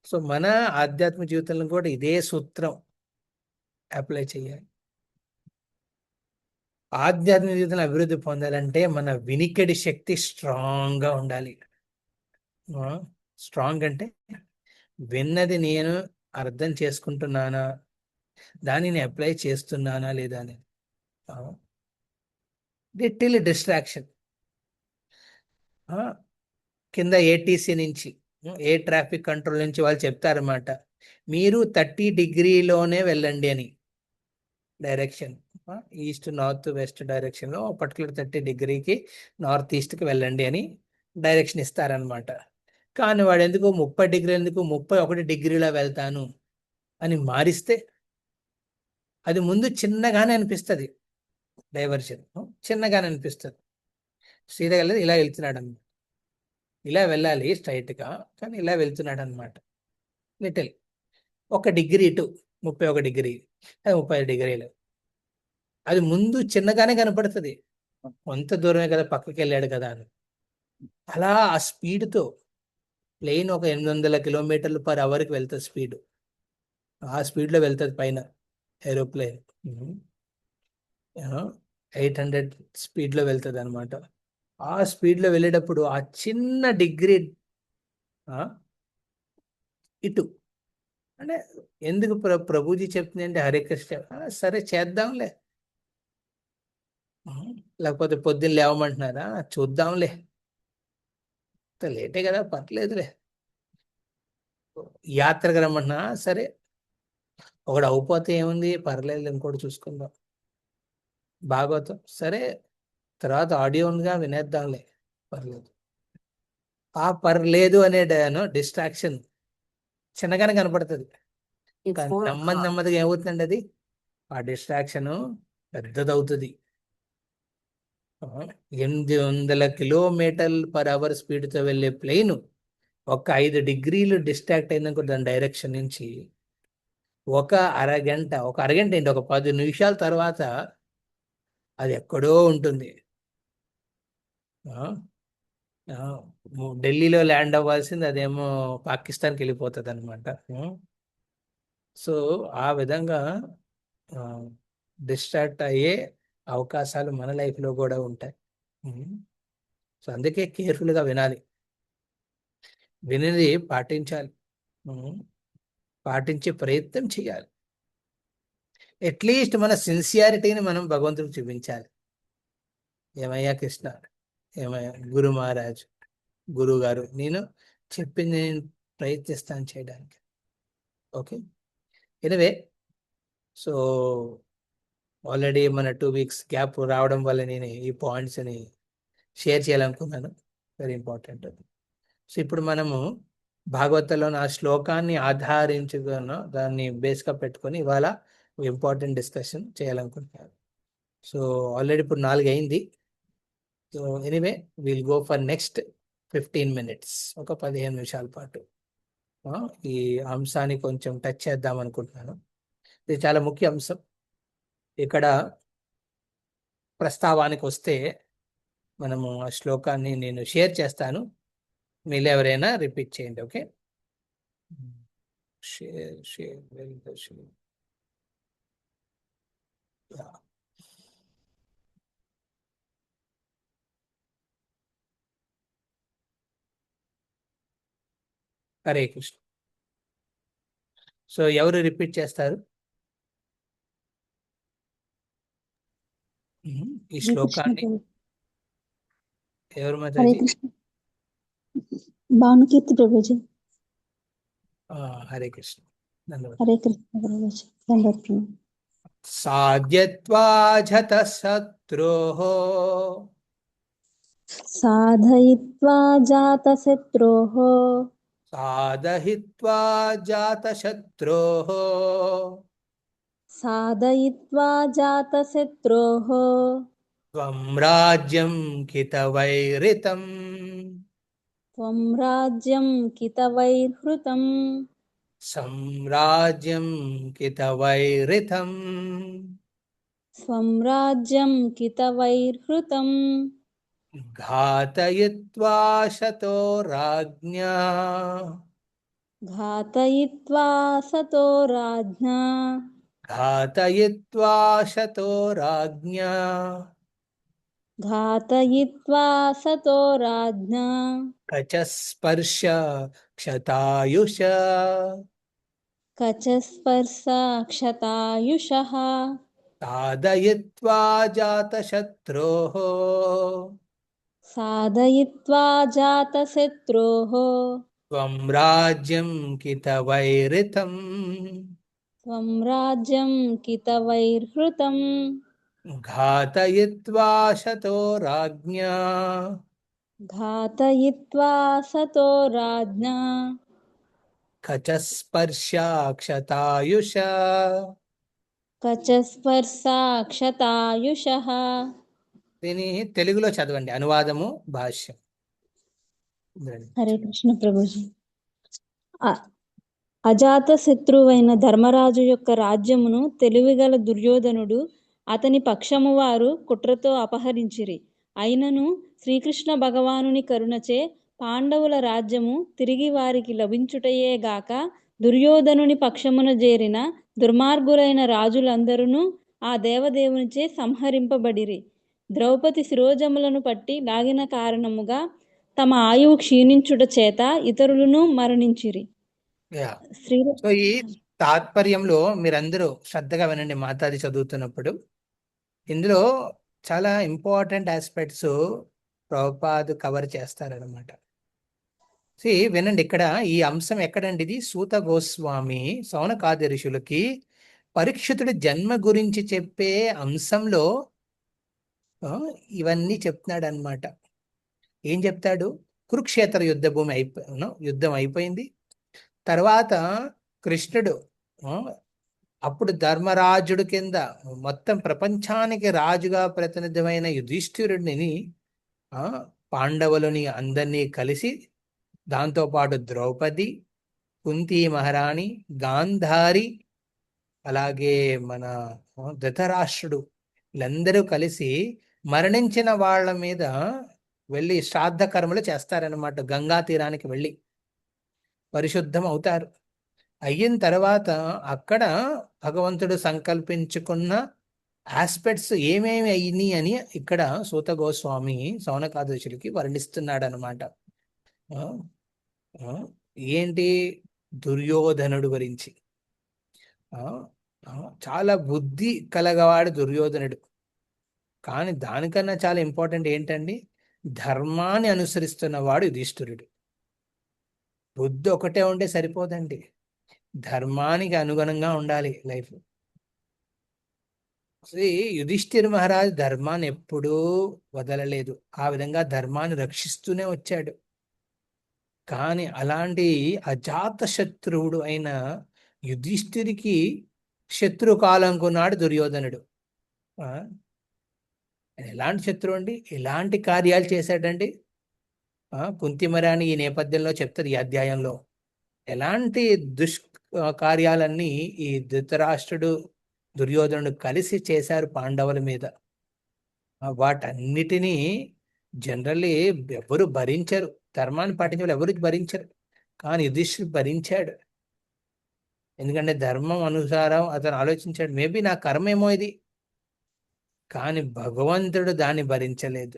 సో మన ఆధ్యాత్మిక జీవితంలో కూడా ఇదే సూత్రం అప్లై చేయాలి. ఆధ్యాత్మిక జీవితంలో అభివృద్ధి పొందాలంటే మన వినికిడి శక్తి స్ట్రాంగ్ గా ఉండాలి. స్ట్రాంగ్ అంటే విన్నది నేను అర్థం చేసుకుంటున్నానా, దానిని అప్లై చేస్తున్నానా లేదా అని. లిటిల్ డిస్ట్రాక్షన్ కింద ఏటీసీ నుంచి, ఏ ట్రాఫిక్ కంట్రోల్ నుంచి వాళ్ళు చెప్తారన్నమాట, మీరు 30 డిగ్రీలోనే వెళ్ళండి అని. డైరెక్షన్ ఈస్ట్ నార్త్ వెస్ట్ డైరెక్షన్లో పర్టికులర్ 30 డిగ్రీకి నార్త్ ఈస్ట్కి వెళ్ళండి అని డైరెక్షన్ ఇస్తారనమాట. కానీ వాడు ఎందుకు 30 డిగ్రీ ఎందుకు 31 డిగ్రీలో వెళ్తాను అని మారిస్తే అది ముందు చిన్నగానే అనిపిస్తుంది, డైవర్షన్ చిన్నగానే అనిపిస్తుంది. సీదా వెళ్ళదు, ఇలా వెళ్తున్నాడు అనమాట. ఇలా వెళ్ళాలి స్ట్రైట్గా, కానీ ఇలా వెళ్తున్నాడు అనమాట. లిటిల్ 1 డిగ్రీ ఇటు 31 డిగ్రీ, అది 30 డిగ్రీలు. అది ముందు చిన్నగానే కనపడుతుంది, కొంత దూరమే కదా, పక్కకి వెళ్ళాడు కదా అని. అలా ఆ స్పీడ్తో ప్లేన్ ఒక 800 కిలోమీటర్లు పర్ అవర్కి వెళ్తుంది స్పీడ్. ఆ స్పీడ్లో వెళ్తుంది పైన ఏరోప్లేన్. 800 స్పీడ్లో వెళ్తుంది అనమాట. ఆ స్పీడ్లో వెళ్ళేటప్పుడు ఆ చిన్న డిగ్రీ ఇటు అంటే ఎందుకు ప్రభుజీ చెప్తుంది అంటే, హరే కృష్ణ సరే చేద్దాంలే, లేకపోతే పొద్దున్న లేవమంటున్నారా, చూద్దాంలే, లేటే కదా పర్లేదులే, యాత్రకు రమ్మంటున్నా సరే, ఒకడు అయిపోతే ఏముంది పర్లేదు, ఇంకోటి చూసుకుందాం, భాగవతం సరే తర్వాత ఆడియో ఉందిగా వినేద్దాంలే, పర్లేదు. ఆ పర్లేదు అనే డిస్ట్రాక్షన్ చిన్నగానే కనపడుతుంది, కానీ నెమ్మదిగా ఏమవుతుందండి, అది ఆ డిస్ట్రాక్షన్ పెద్దదవుతుంది. 800 కిలోమీటర్లు పర్ అవర్ స్పీడ్తో వెళ్ళే ప్లేన్ ఒక 5 డిగ్రీలు డిస్ట్రాక్ట్ అయిందనుకో దాని డైరెక్షన్ నుంచి, ఒక అరగంట ఏంటి, ఒక 10 నిమిషాల తర్వాత అది ఎక్కడో ఉంటుంది. ఢిల్లీలో ల్యాండ్ అవ్వాల్సింది అదేమో పాకిస్తాన్కి వెళ్ళిపోతుంది అనమాట. సో ఆ విధంగా డిస్ట్రాక్ట్ అయ్యే అవకాశాలు మన లైఫ్లో కూడా ఉంటాయి. సో అందుకే కేర్ఫుల్గా వినాలి, వినేది పాటించాలి, పాటించే ప్రయత్నం చేయాలి. అట్లీస్ట్ మన సిన్సియారిటీని మనం భగవంతుడికి చూపించాలి. ఏమయ్యా కృష్ణ, ఏమయ్యా గురు మహారాజ్, గురువు గారు, నేను చెప్పింది నేను ప్రయత్నిస్తాను చేయడానికి. ఓకే, ఎనివే, సో ఆల్రెడీ మన 2 వీక్స్ గ్యాప్ రావడం వల్ల నేను ఈ పాయింట్స్ని షేర్ చేయాలనుకున్నాను, వెరీ ఇంపార్టెంట్. సో ఇప్పుడు మనము భాగవతంలో ఆ శ్లోకాన్ని ఆధారించుకున్న దాన్ని బేస్గా పెట్టుకొని ఇవాళ ఇంపార్టెంట్ డిస్కషన్ చేయాలనుకుంటున్నాను. సో ఆల్రెడీ ఇప్పుడు 4 అయింది. So anyway will go for next 15 minutes, ఒక 15 నిమిషాల పాటు ఈ అంశాన్ని కొంచెం టచ్ చేద్దాం అనుకుంటున్నాను. ఇది చాలా ముఖ్య అంశం. ఇక్కడ ప్రస్తావానికి వస్తే మనము ఆ శ్లోకాన్ని నేను షేర్ చేస్తాను, మీరు ఎవరైనా రిపీట్ చేయండి. Okay, share Hare Krishna. So ఎవరు రిపీట్ చేస్తారు ఈ శ్లోకాన్ని? ఎవరు హరే మాతాజీ? కృష్ణ, భానుకీర్తి ప్రభుజీ. హరే కృష్ణ, ధన్యవాదాలు. హరే కృష్ణ ప్రభుజీ, దండోత్సవం. సాధ్యత్వా జత శత్రోః సాధయిత్వా జాతశత్రోః సాధయిత్వా జాతశత్రోః సాధయిత్వా జాతశత్రోః త్వం రాజ్యం కితవైరితం త్వం రాజ్యం కితవైర్హృతం సామ్రాజ్యం కితవైరితం స్వం రాజ్యం కితవైర్హృతం ఘాతయిత్వా శతో రాజ్ఞా ఘాతయిత్వా సతో రాజ్ఞా ఘాతయిత్వా శతో రాజ్ఞా ఘాతయిత్వా సతో రాజ్ఞా కచస్పర్శ క్షతాయుష కచస్పర్శా క్షతాయుషః సాధయిత్వా జాతశత్రోః సాధయిత్వా జాతశత్రోః త్వం రాజ్యం కితవైరితం త్వం రాజ్యం కితవైర్హృతం ఘాతయిత్వా శతో రాజ్ఞా ఘాతయిత్వా సతో రాజ్ఞా కచస్పర్శా క్షతాయుష. కచస్పర్శా క్షతాయుషః. దీని తెలుగులో చదవండి, అనువాదము భాష్యం. హరే కృష్ణ ప్రభుజీ. అజాత శత్రువైన ధర్మరాజు యొక్క రాజ్యమును తెలివిగల దుర్యోధనుడు అతని పక్షము వారు కుట్రతో అపహరించిరి. అయినను శ్రీకృష్ణ భగవానుని కరుణచే పాండవుల రాజ్యము తిరిగి వారికి లభించుటయే గాక దుర్యోధనుని పక్షమున చేరిన దుర్మార్గులైన రాజులందరూ ఆ దేవదేవునిచే సంహరింపబడిరి. ద్రౌపది శిరోజములను పట్టి లాగిన కారణముగా తమ ఆయువు క్షీణించుట చేత ఇతరులను మరణించిరి. శ్రీ సో ఈ తాత్పర్యంలో మీరందరూ శ్రద్ధగా వినండి మాతాది చదువుతున్నప్పుడు. ఇందులో చాలా ఇంపార్టెంట్ ఆస్పెక్ట్స్ ప్రభుపాద్ కవర్ చేస్తారనమాట. వినండి, ఇక్కడ ఈ అంశం ఎక్కడండి? ఇది సూత గోస్వామి సౌనకాది ఋషులకి పరీక్షితుడి జన్మ గురించి చెప్పే అంశంలో ఇవన్నీ చెప్తున్నాడు అనమాట. ఏం చెప్తాడు? కురుక్షేత్ర యుద్ధం అయిపోయింది. తర్వాత కృష్ణుడు అప్పుడు ధర్మరాజుడు కింద మొత్తం ప్రపంచానికి రాజుగా ప్రతినిధమైన యుధిష్ఠిరుడిని పాండవులని అందరినీ కలిసి, దాంతోపాటు ద్రౌపది, కుంతి మహారాణి, గాంధారి, అలాగే మన ధృతరాష్ట్రుడు, వీళ్ళందరూ కలిసి మరణించిన వాళ్ళ మీద వెళ్ళి శ్రాద్ధ కర్మలు చేస్తారనమాట. గంగా తీరానికి వెళ్ళి పరిశుద్ధం అవుతారు. అయిన తర్వాత అక్కడ భగవంతుడు సంకల్పించుకున్న ఆస్పెక్ట్స్ ఏమేమి అయినాయి అని ఇక్కడ సూత గోస్వామి సౌనకాదశులకి వర్ణిస్తున్నాడు అనమాట. ఏంటి? దుర్యోధనుడు గురించి. చాలా బుద్ధి కలగవాడు దుర్యోధనుడు. కానీ దానికన్నా చాలా ఇంపార్టెంట్ ఏంటండి? ధర్మాన్ని అనుసరిస్తున్నవాడు యుధిష్ఠిరుడు. బుద్ధి ఒకటే ఉంటే సరిపోదండి, ధర్మానికి అనుగుణంగా ఉండాలి లైఫ్. యుధిష్ఠిర మహారాజు ధర్మాన్ని ఎప్పుడూ వదలలేదు. ఆ విధంగా ధర్మాన్ని రక్షిస్తూనే వచ్చాడు. కానీ అలాంటి అజాత శత్రువుడు అయిన యుధిష్ఠిరికి శత్రు కాలనుకున్నాడు దుర్యోధనుడు. ఎలాంటి శత్రువు అండి? ఎలాంటి కార్యాలు చేశాడండి? కుంతిమరాని ఈ నేపథ్యంలో చెప్తుంది ఈ అధ్యాయంలో. ఎలాంటి కార్యాలన్నీ ఈ ధృతరాష్ట్రుడు దుర్యోధనుడు కలిసి చేశారు పాండవుల మీద. వాటన్నిటినీ జనరల్లీ ఎవరు భరించరు, ధర్మాన్ని పాటించే వాళ్ళు ఎవరు భరించరు. కానీ యుధిష్ఠిరుడు భరించాడు. ఎందుకంటే ధర్మం అనుసారం అతను ఆలోచించాడు, మేబీ నా కర్మ ఏమో ఇది, కానీ భగవంతుడు దాన్ని భరించలేదు.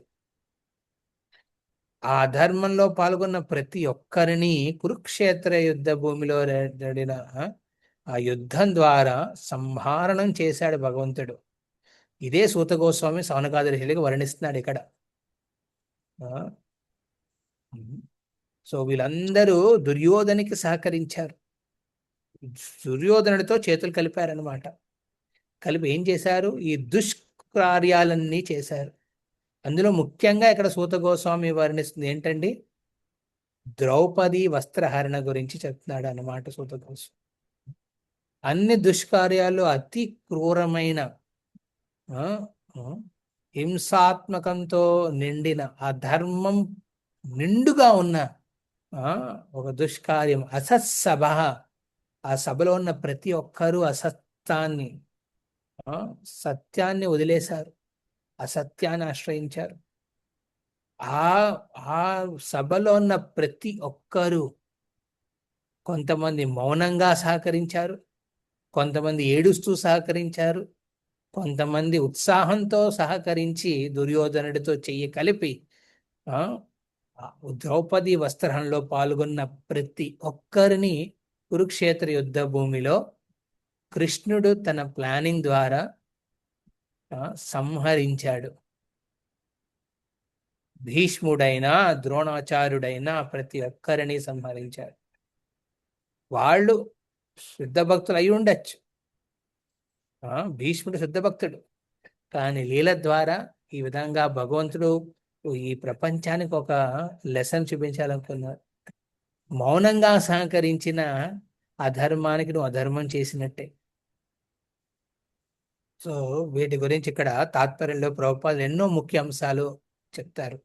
ఆ ధర్మంలో పాల్గొన్న ప్రతి ఒక్కరిని కురుక్షేత్ర యుద్ధ భూమిలో జరిగిన ఆ యుద్ధం ద్వారా సంహారణం చేశాడు భగవంతుడు. ఇదే సూత గోస్వామి సౌనకాది ఋషులకి వర్ణిస్తున్నాడు ఇక్కడ. సో వీళ్ళందరూ దుర్యోధనికి సహకరించారు. దుర్యోధనుడితో చేతులు కలిపారనమాట. కలిపి ఏం చేశారు? ఈ దుష్కార్యాలన్నీ చేశారు. అందులో ముఖ్యంగా ఇక్కడ సూత గోస్వామి వర్ణిస్తుంది ఏంటండి? ద్రౌపది వస్త్రహరణ గురించి చెప్తున్నాడు అన్నమాట సూత గోస్వామి. అన్ని దుష్కార్యాలు అతి క్రూరమైన హింసాత్మకంతో నిండిన ఆ ధర్మం నిండుగా ఉన్న ఒక దుష్కార్యం అసత్సభ. ఆ సభలో ఉన్న ప్రతి ఒక్కరూ సత్యాన్ని వదిలేశారు, అసత్యాన్ని ఆశ్రయించారు. ఆ సభలో ఉన్న ప్రతి ఒక్కరూ కొంతమంది మౌనంగా సహకరించారు, కొంతమంది ఏడుస్తూ సహకరించారు, కొంతమంది ఉత్సాహంతో సహకరించి దుర్యోధనుడితో చెయ్యి కలిపి ఆ ద్రౌపది వస్త్రంలో పాల్గొన్న ప్రతి ఒక్కరిని కురుక్షేత్ర యుద్ధ భూమిలో కృష్ణుడు తన ప్లానింగ్ ద్వారా సంహరించాడు. భీష్ముడైనా ద్రోణాచార్యుడైనా ప్రతి ఒక్కరిని సంహరించాడు. వాళ్ళు శుద్ధ భక్తులు అయి ఉండొచ్చు, భీష్ముడు శుద్ధ భక్తుడు, కానీ లీల ద్వారా ఈ విధంగా భగవంతుడు ఈ ప్రపంచానికి ఒక లెసన్ చూపించాలనుకున్నారు. మౌనంగా సహకరించిన అధర్మానికి నువ్వు అధర్మం చేసినట్టే. సో వీటి గురించి ఇక్కడ తాత్పర్యంలో ప్రభుపాదులు ఎన్నో ముఖ్య అంశాలు చెప్తారు.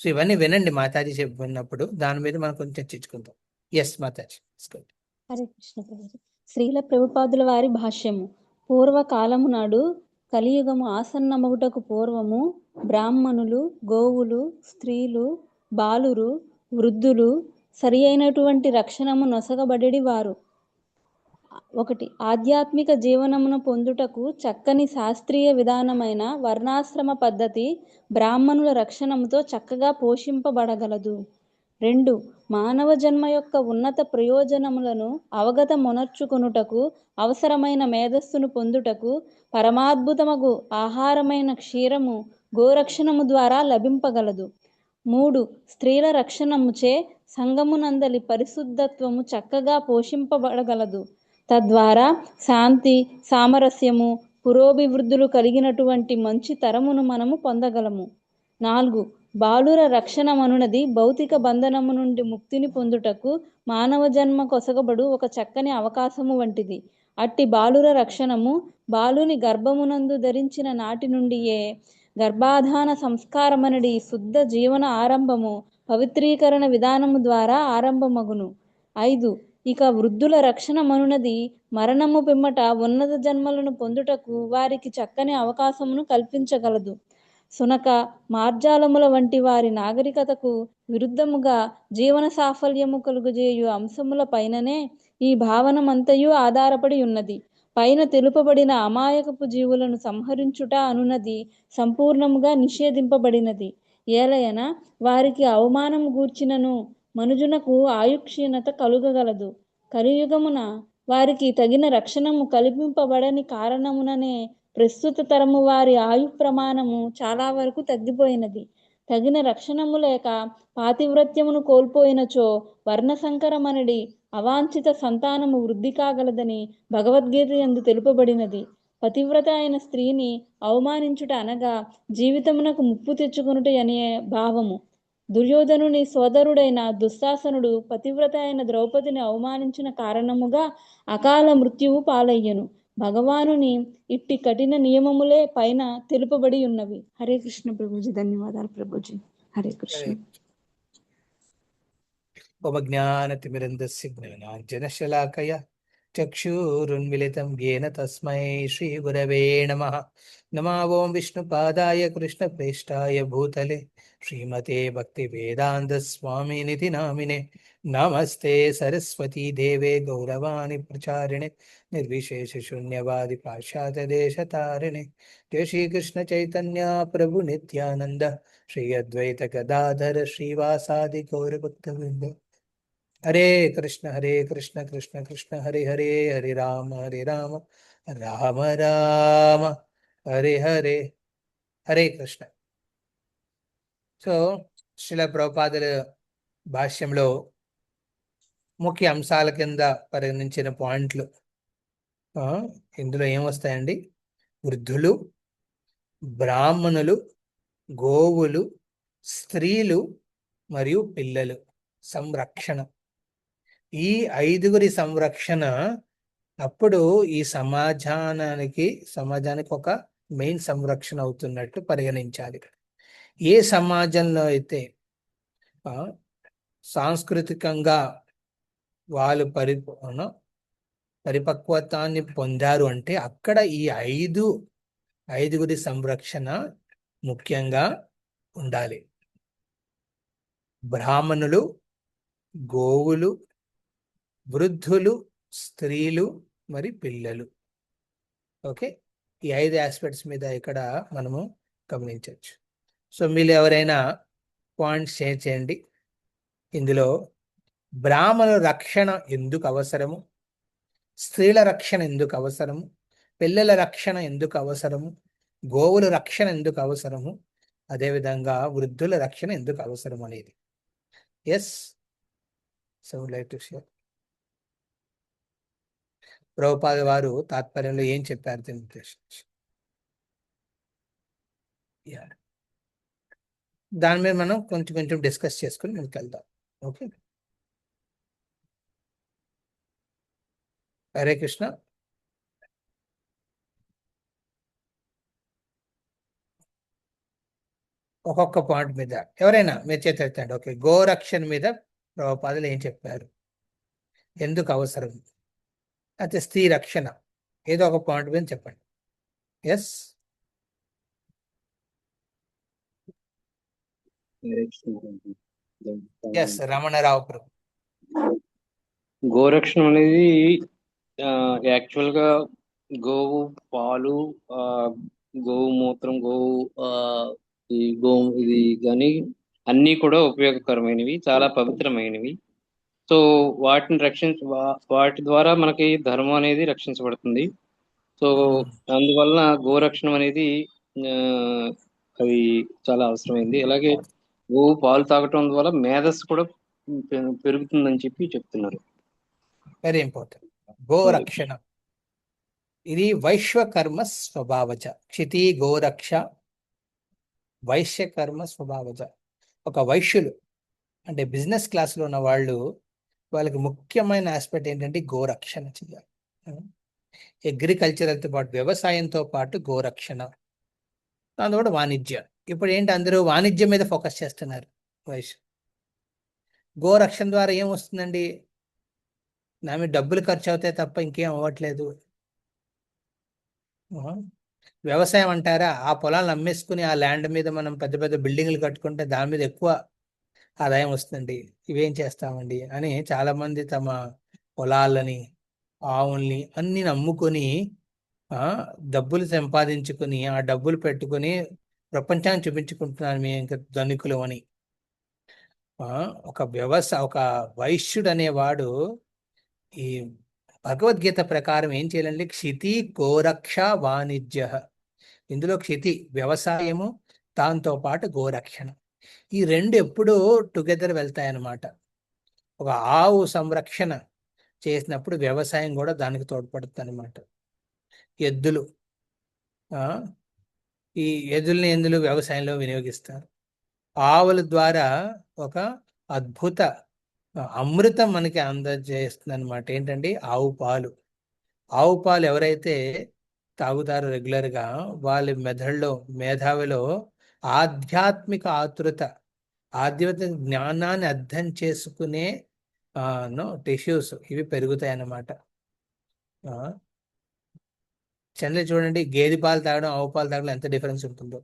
సో ఇవన్నీ వినండి మాతాజీ చెప్పినప్పుడు, దాని మీద మనం కొంచెం చర్చించుకుందాం. ఎస్ మాతాజీ. హరే కృష్ణ ప్రభుజీ. శ్రీల ప్రభుపాదుల వారి భాష్యము. పూర్వకాలము నాడు కలియుగము ఆసన్నమగుటకు పూర్వము బ్రాహ్మణులు, గోవులు, స్త్రీలు, బాలురు, వృద్ధులు సరి అయినటువంటి రక్షణము నొసగబడెడి వారు. 1. ఆధ్యాత్మిక జీవనమును పొందుటకు చక్కని శాస్త్రీయ విధానమైన వర్ణాశ్రమ పద్ధతి బ్రాహ్మణుల రక్షణముతో చక్కగా పోషింపబడగలదు. 2. మానవ జన్మ యొక్క ఉన్నత ప్రయోజనములను అవగతమొనర్చుకొనుటకు అవసరమైన మేధస్సును పొందుటకు పరమాద్భుతమగు ఆహారమైన క్షీరము గోరక్షణము ద్వారా లభింపగలదు. 3. స్త్రీల రక్షణముచే సంగమునందలి పరిశుద్ధత్వము చక్కగా పోషింపబడగలదు. తద్వారా శాంతి, సామరస్యము, పురోభివృద్ధులు కలిగినటువంటి మంచి తరమును మనము పొందగలము. 4. బాలుర రక్షణమనున్నది భౌతిక బంధనము నుండి ముక్తిని పొందుటకు మానవ జన్మ కొసగబడు ఒక చక్కని అవకాశము వంటిది. అట్టి బాలుర రక్షణము బాలుని గర్భమునందు ధరించిన నాటి నుండియే గర్భాధాన సంస్కారమనడి శుద్ధ జీవన ఆరంభము పవిత్రీకరణ విధానము ద్వారా ఆరంభమగును. 5. ఇక వృద్ధుల రక్షణమనున్నది మరణము పిమ్మట ఉన్నత జన్మలను పొందుటకు వారికి చక్కని అవకాశమును కల్పించగలదు. సునక, మార్జాలముల వంటి వారి నాగరికతకు విరుద్ధముగా జీవన సాఫల్యము కలుగజేయు అంశముల పైననే ఈ భావనమంతయు ఆధారపడి ఉన్నది. పైన తెలుపబడిన అమాయకపు జీవులను సంహరించుట అనున్నది సంపూర్ణముగా నిషేధింపబడినది. ఏలయన వారికి అవమానము గూర్చినను మనుజునకు ఆయుక్షీణత కలుగగలదు. కలియుగమున వారికి తగిన రక్షణము కల్పింపబడని కారణముననే ప్రస్తుత తరము వారి ఆయు ప్రమాణము చాలా వరకు తగ్గిపోయినది. తగిన రక్షణము లేక పాతివ్రత్యమును కోల్పోయినచో వర్ణసంకరమనడి అవాంఛిత సంతానము వృద్ధి కాగలదని భగవద్గీత యందు తెలుపబడినది. పతివ్రత అయిన స్త్రీని అవమానించుట అనగా జీవితమునకు ముప్పు తెచ్చుకొనుట అనే భావము. దుర్యోధనుని సోదరుడైన దుశ్శాసనుడు పతివ్రత అయిన ద్రౌపదిని అవమానించిన కారణముగా అకాల మృత్యువు పాలయ్యను. భగవానుని ఇట్టి కఠిన నియమములే పైన తెలుపబడి ఉన్నవి. హరే కృష్ణ ప్రభుజీ. ధన్యవాదాలు ప్రభుజీ. హరే కృష్ణ. ఉపజ్ఞానతిమిరంధస్య జ్ఞానాంజనశలాకయ చక్షురున్మిలితం యేన తస్మై శ్రీ గురవే నమః. నమో ఓం విష్ణుపాదాయ కృష్ణప్రేష్టాయ భూతలే శ్రీమతే భక్తి వేదాంత స్వామినిధి నామినే. నమస్తే సరస్వతీ దేవే గౌరవాణి ప్రచారిణే నిర్విశేష శూన్యవాది పాశ్చాత్య దేశతారిణే. జయ శ్రీకృష్ణ చైతన్య ప్రభు నిత్యానంద శ్రీ అద్వైత గదాధర శ్రీవాసాది గౌరభక్తవృంద. హరే కృష్ణ కృష్ణ కృష్ణ హరే హరే, హరే రామ రామ రామ హరే హరే. హరే కృష్ణ. సో శ్రీల ప్రభుపాదుల భాష్యంలో ముఖ్య అంశాల కింద పరిగణించిన పాయింట్లు ఇందులో ఏమొస్తాయండి? వృద్ధులు, బ్రాహ్మణులు, గోవులు, స్త్రీలు మరియు పిల్లలు సంరక్షణ. ఈ 5గురి సంరక్షణ అప్పుడు ఈ సమాజానికి ఒక మెయిన్ సంరక్షణ అవుతున్నట్టు పరిగణించాలి. ఏ సమాజంలో అయితే సాంస్కృతికంగా వాళ్ళు పరిపక్వతాన్ని పొందారు అంటే అక్కడ ఈ 5గురి సంరక్షణ ముఖ్యంగా ఉండాలి. బ్రాహ్మణులు, గోవులు, వృద్ధులు, స్త్రీలు మరి పిల్లలు. ఓకే, ఈ 5 ఆస్పెక్ట్స్ మీద ఇక్కడ మనము గమనించవచ్చు. సో మీరు ఎవరైనా పాయింట్స్ షేర్ చేయండి. ఇందులో బ్రాహ్మణుల రక్షణ ఎందుకు అవసరము, స్త్రీల రక్షణ ఎందుకు అవసరము, పిల్లల రక్షణ ఎందుకు అవసరము, గోవుల రక్షణ ఎందుకు అవసరము, అదేవిధంగా వృద్ధుల రక్షణ ఎందుకు అవసరం అనేది. Yes, so like to share. Prabhupada వారు తాత్పర్యంలో ఏం చెప్పారు దీని ఉద్దేశించి? Yeah. దాని మీద మనం కొంచెం కొంచెం డిస్కస్ చేసుకుని ముందుకు వెళ్దాం. ఓకే, హరే కృష్ణ. ఒక్కొక్క పాయింట్ మీద ఎవరైనా మీరు చేతి ఎత్తండి. ఓకే, గోరక్షణ మీద ప్రభుపాదులు ఏం చెప్పారు, ఎందుకు అవసరం, అయితే స్త్రీ రక్షణ, ఏదో ఒక పాయింట్ మీద చెప్పండి. ఎస్, ఎస్ రమణరావు ప్రభు. గోరక్షణ అనేది యాక్చువల్ గా గోవు పాలు, గోవు మూత్రం, ఈ ఇది కానీ అన్నీ కూడా ఉపయోగకరమైనవి, చాలా పవిత్రమైనవి. సో వాటిని వాటి ద్వారా మనకి ధర్మం అనేది రక్షించబడుతుంది. సో అందువలన గోరక్షణ అనేది అది చాలా అవసరమైంది. అలాగే గోవు పాలు తాగటం ద్వారా మేధస్సు కూడా పెరుగుతుందని చెప్తున్నారు. Very important. గోరక్షణ ఇది వైశ్వకర్మ స్వభావజ. క్షితి గోరక్ష వైశ్యకర్మ స్వభావజ. ఒక వైశ్యులు అంటే బిజినెస్ క్లాస్లో ఉన్న వాళ్ళకి ముఖ్యమైన ఆస్పెక్ట్ ఏంటంటే గోరక్షణ చేయాలి. అగ్రికల్చరల్తో పాటు వ్యవసాయంతో పాటు గోరక్షణ, దాంతో పాటు వాణిజ్యం. ఇప్పుడు ఏంటి, అందరూ వాణిజ్యం మీద ఫోకస్ చేస్తున్నారు. వైశ్య గోరక్షణ ద్వారా ఏం వస్తుందండి, నా మీద డబ్బులు ఖర్చు అవుతాయి తప్ప ఇంకేం అవ్వట్లేదు. వ్యవసాయం అంటారా, ఆ పొలాలను అమ్మేసుకుని ఆ ల్యాండ్ మీద మనం పెద్ద పెద్ద బిల్డింగ్లు కట్టుకుంటే దాని మీద ఎక్కువ ఆదాయం వస్తుంది. ఇవేం చేస్తామండి అని చాలామంది తమ పొలాలని, ఆవుల్ని అన్ని అమ్ముకొని డబ్బులు సంపాదించుకొని ఆ డబ్బులు పెట్టుకొని ప్రపంచాన్ని చూపించుకుంటున్నాను మేము ఇంకా ధనికులు అని. ఒక వైశ్యుడు అనేవాడు ఈ భగవద్గీత ప్రకారం ఏం చేయాలండి, క్షితి గోరక్ష వాణిజ్య. ఇందులో క్షితి వ్యవసాయము, దాంతో పాటు గోరక్షణ, ఈ రెండు ఎప్పుడూ టుగెదర్ వెళ్తాయన్నమాట. ఒక ఆవు సంరక్షణ చేసినప్పుడు వ్యవసాయం కూడా దానికి తోడ్పడుతుంది అనమాట. ఎద్దులు, ఈ ఎద్దుల్ని ఎందులో వ్యవసాయంలో వినియోగిస్తారు. ఆవుల ద్వారా ఒక అద్భుత అమృతం మనకి అందజేస్తుంది అనమాట. ఏంటంటే ఆవు పాలు. ఆవు పాలు ఎవరైతే తాగుతారో రెగ్యులర్గా, వాళ్ళ మేధావిలో ఆధ్యాత్మిక ఆతృత, ఆధ్యాత్మిక జ్ఞానాన్ని అర్థం చేసుకునే టిష్యూస్ ఇవి పెరుగుతాయి అన్నమాట. చూడండి, గేదె పాలు తాగడం ఆవు పాలు తాగడం ఎంత డిఫరెన్స్ ఉంటుందో.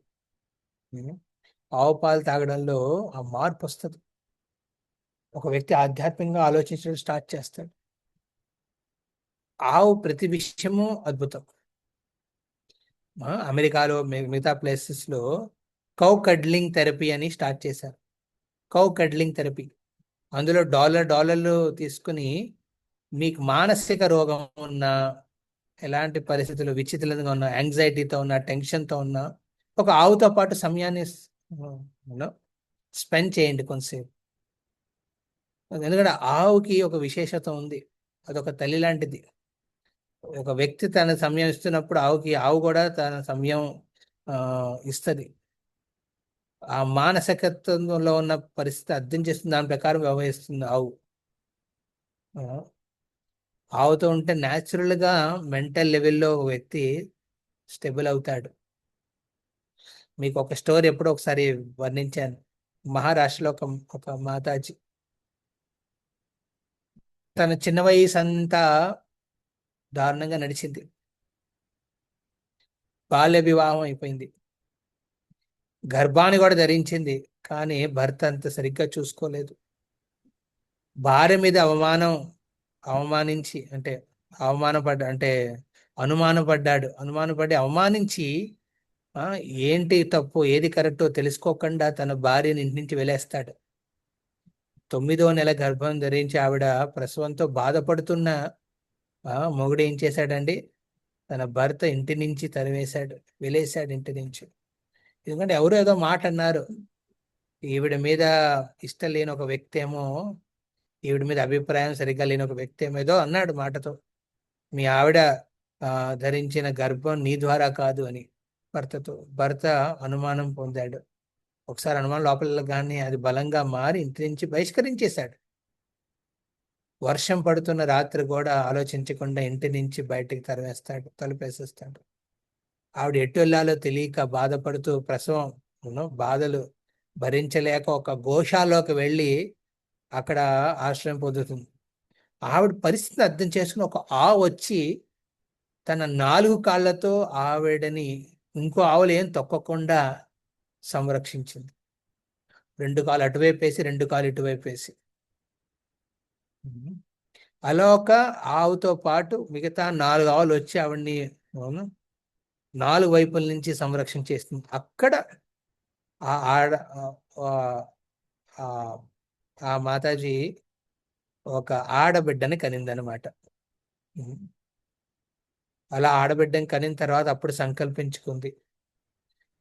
ఆవు పాలు తాగడంలో ఆ మార్పు వస్తుంది. ఒక వ్యక్తి ఆధ్యాత్మికంగా ఆలోచించడం స్టార్ట్ చేస్తాడు. ఆవు ప్రతి విషయము అద్భుతం. అమెరికాలో మిగతా ప్లేసెస్లో కౌ కడ్లింగ్ థెరపీ అని స్టార్ట్ చేశారు. కౌ కడ్లింగ్ థెరపీ, అందులో డాలర్లు తీసుకుని మీకు మానసిక రోగం ఉన్నా, ఎలాంటి పరిస్థితులు విచిత్రంగా ఉన్నా, యాంగ్జైటీతో ఉన్నా, టెన్షన్తో ఉన్నా, ఒక ఆవుతో పాటు సమయాన్ని స్పెండ్ చేయండి కొంతసేపు. ఎందుకంటే ఆవుకి ఒక విశేషత ఉంది, అదొక తల్లి లాంటిది. ఒక వ్యక్తి తన సమయం ఇస్తున్నప్పుడు ఆవు కూడా తన సమయం ఇస్తుంది. ఆ మానసికత్వంలో ఉన్న పరిస్థితి అర్థం చేస్తుంది, దాని ప్రకారం వ్యవహరిస్తుంది ఆవు. ఆవుతో ఉంటే న్యాచురల్గా మెంటల్ లెవెల్లో ఒక వ్యక్తి స్టెబుల్ అవుతాడు. మీకు ఒక స్టోరీ ఎప్పుడో ఒకసారి వర్ణించాను. మహారాష్ట్రలో ఒక మాతాజీ తన చిన్న వయసు అంతా దారుణంగా నడిచింది. బాల్య వివాహం అయిపోయింది, గర్భాన్ని కూడా ధరించింది, కానీ భర్త అంత సరిగ్గా చూసుకోలేదు. భార్య మీద అవమానించి, అంటే అంటే అనుమానపడి అవమానించి ఆ ఏంటి తప్పు ఏది కరెక్టో తెలుసుకోకుండా తన భార్యని ఇంటి నుంచి వెళ్ళేస్తాడు. 9వ నెల గర్భం ధరించి ఆవిడ ప్రసవంతో బాధపడుతున్న మొగుడు ఏం చేశాడండి, తన భర్త ఇంటి నుంచి తరివేశాడు, వెళ్ళేశాడు ఇంటి నుంచి. ఎందుకంటే ఎవరు ఏదో మాట అన్నారు, ఈవిడ మీద ఇష్టం లేని ఒక వ్యక్తి ఏమో, ఈవిడ మీద అభిప్రాయం సరిగ్గా లేని ఒక వ్యక్తి ఏమో ఏదో అన్నాడు మాటతో, మీ ఆవిడ ధరించిన గర్భం నీ ద్వారా కాదు అని భర్త అనుమానం పొందాడు. ఒకసారి అనుమానం లోపల కానీ అది బలంగా మారి ఇంటి నుంచి బహిష్కరించేశాడు. వర్షం పడుతున్న రాత్రి కూడా ఆలోచించకుండా ఇంటి నుంచి బయటికి తలుపేసేస్తాడు. ఆవిడ ఎటు వెళ్ళాలో తెలియక బాధపడుతూ ప్రసవం బాధలు భరించలేక ఒక గోశాలోకి వెళ్ళి అక్కడ ఆశ్రయం పొందుతుంది. ఆవిడ పరిస్థితిని అర్థం చేసుకుని ఒక ఆవు వచ్చి తన 4 కాళ్ళతో ఆవిడని ఇంకో ఆవులు ఏం తొక్కకుండా సంరక్షించింది. 2 కాళ్ళు అటువైపు వేసి 2 కాళ్ళు ఇటువైపు వేసి. అలా ఒక ఆవుతో పాటు మిగతా 4 ఆవులు వచ్చి ఆవిడ్ని 4 వైపుల నుంచి సంరక్షణ చేస్తుంది. అక్కడ ఆ ఆడ ఆ మాతాజీ ఒక ఆడబిడ్డని కనిందనమాట. అలా ఆడబిడ్డని కనిన తర్వాత అప్పుడు సంకల్పించుకుంది,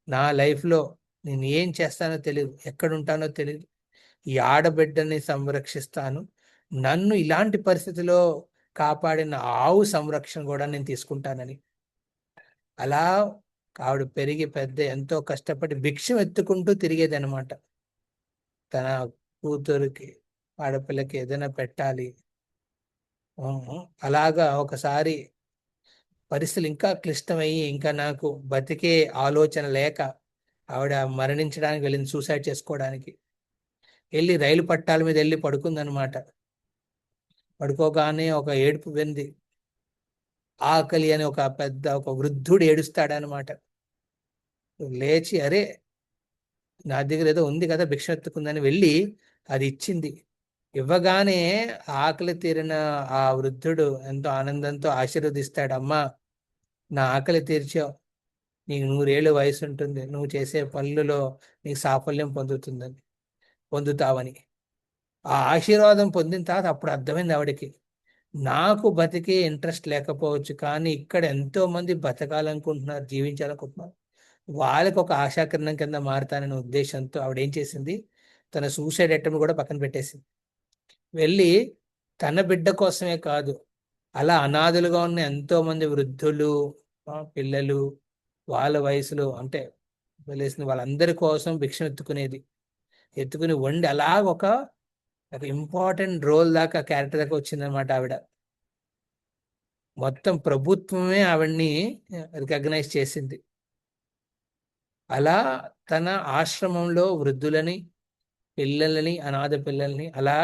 నా లైఫ్లో నేను ఏం చేస్తానో తెలియదు, ఎక్కడుంటానో తెలియదు, ఈ ఆడబిడ్డని సంరక్షిస్తాను, నన్ను ఇలాంటి పరిస్థితిలో కాపాడిన ఆవు సంరక్షణ కూడా నేను తీసుకుంటానని. అలా ఆవిడ పెరిగి పెద్ద ఎంతో కష్టపడి భిక్షం ఎత్తుకుంటూ తిరిగేది అనమాట. తన కూతురికి ఆడపిల్లకి ఏదైనా పెట్టాలి. అలాగా ఒకసారి పరిస్థితులు ఇంకా క్లిష్టమయ్యి ఇంకా నాకు బతికే ఆలోచన లేక ఆవిడ మరణించడానికి వెళ్ళింది, సూసైడ్ చేసుకోవడానికి వెళ్ళి రైలు పట్టాల మీద వెళ్ళి పడుకుందనమాట. పడుకోగానే ఒక ఏడుపు వింది. ఆకలి అని ఒక వృద్ధుడు ఏడుస్తాడనమాట. లేచి అరే నా దగ్గర ఏదో ఉంది కదా భిక్ష ఎత్తుకుందని వెళ్ళి అది ఇచ్చింది. ఇవ్వగానే ఆకలి తీరిన ఆ వృద్ధుడు ఎంతో ఆనందంతో ఆశీర్వదిస్తాడు, అమ్మా నా ఆకలి తీర్చావు, నీకు 100 ఏళ్ళు వయసు ఉంటుంది, నువ్వు చేసే పనులలో నీకు సాఫల్యం పొందుతావని. ఆ ఆశీర్వాదం పొందిన తర్వాత అప్పుడు అర్థమైంది ఆవిడకి, నాకు బతికే ఇంట్రెస్ట్ లేకపోవచ్చు కానీ ఇక్కడ ఎంతో మంది బతకాలనుకుంటున్నారు, జీవించాలనుకుంటున్నారు, వాళ్ళకి ఒక ఆశాకిరణం కింద మారుతాననే ఉద్దేశంతో ఆవిడ ఏం చేసింది, తన సూసైడ్ అటెంప్ట్ కూడా పక్కన పెట్టేసింది. వెళ్ళి తన బిడ్డ కోసమే కాదు, అలా అనాథలుగా ఉన్న ఎంతో మంది వృద్ధులు పిల్లలు వాళ్ళ వయసులో అంటే వెళ్ళేసిన వాళ్ళందరి కోసం భిక్షం ఎత్తుకుని వండి అలా ఒక ఇంపార్టెంట్ రోల్ దాకా క్యారెక్టర్ దాకా వచ్చిందనమాట ఆవిడ. మొత్తం ప్రభుత్వమే ఆవిడ్ని రికగ్నైజ్ చేసింది. అలా తన ఆశ్రమంలో వృద్ధులని పిల్లలని అనాథ పిల్లల్ని అలా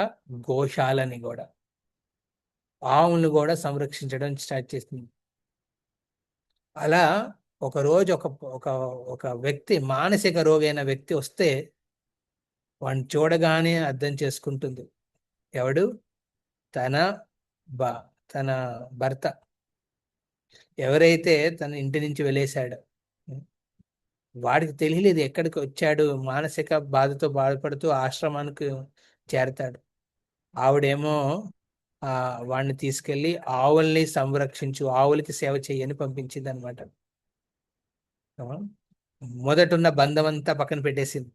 గోశాలని కూడా ఆవులను కూడా సంరక్షించడం స్టార్ట్ చేసింది. అలా ఒకరోజు ఒక వ్యక్తి మానసిక రోగైన వ్యక్తి వస్తే వాడిని చూడగానే అర్థం చేసుకుంటుంది, ఎవడు తన భర్త ఎవరైతే తన ఇంటి నుంచి వెళ్ళేశాడో. వాడికి తెలియలేదు ఎక్కడికి వచ్చాడు, మానసిక బాధతో బాధపడుతూ ఆశ్రమానికి చేరతాడు. ఆవిడేమో వాడిని తీసుకెళ్ళి ఆవుల్ని సంరక్షించు, ఆవులకి సేవ చేయని పంపించింది అనమాట. మొదటున్న బంధం అంతా పక్కన పెట్టేసింది.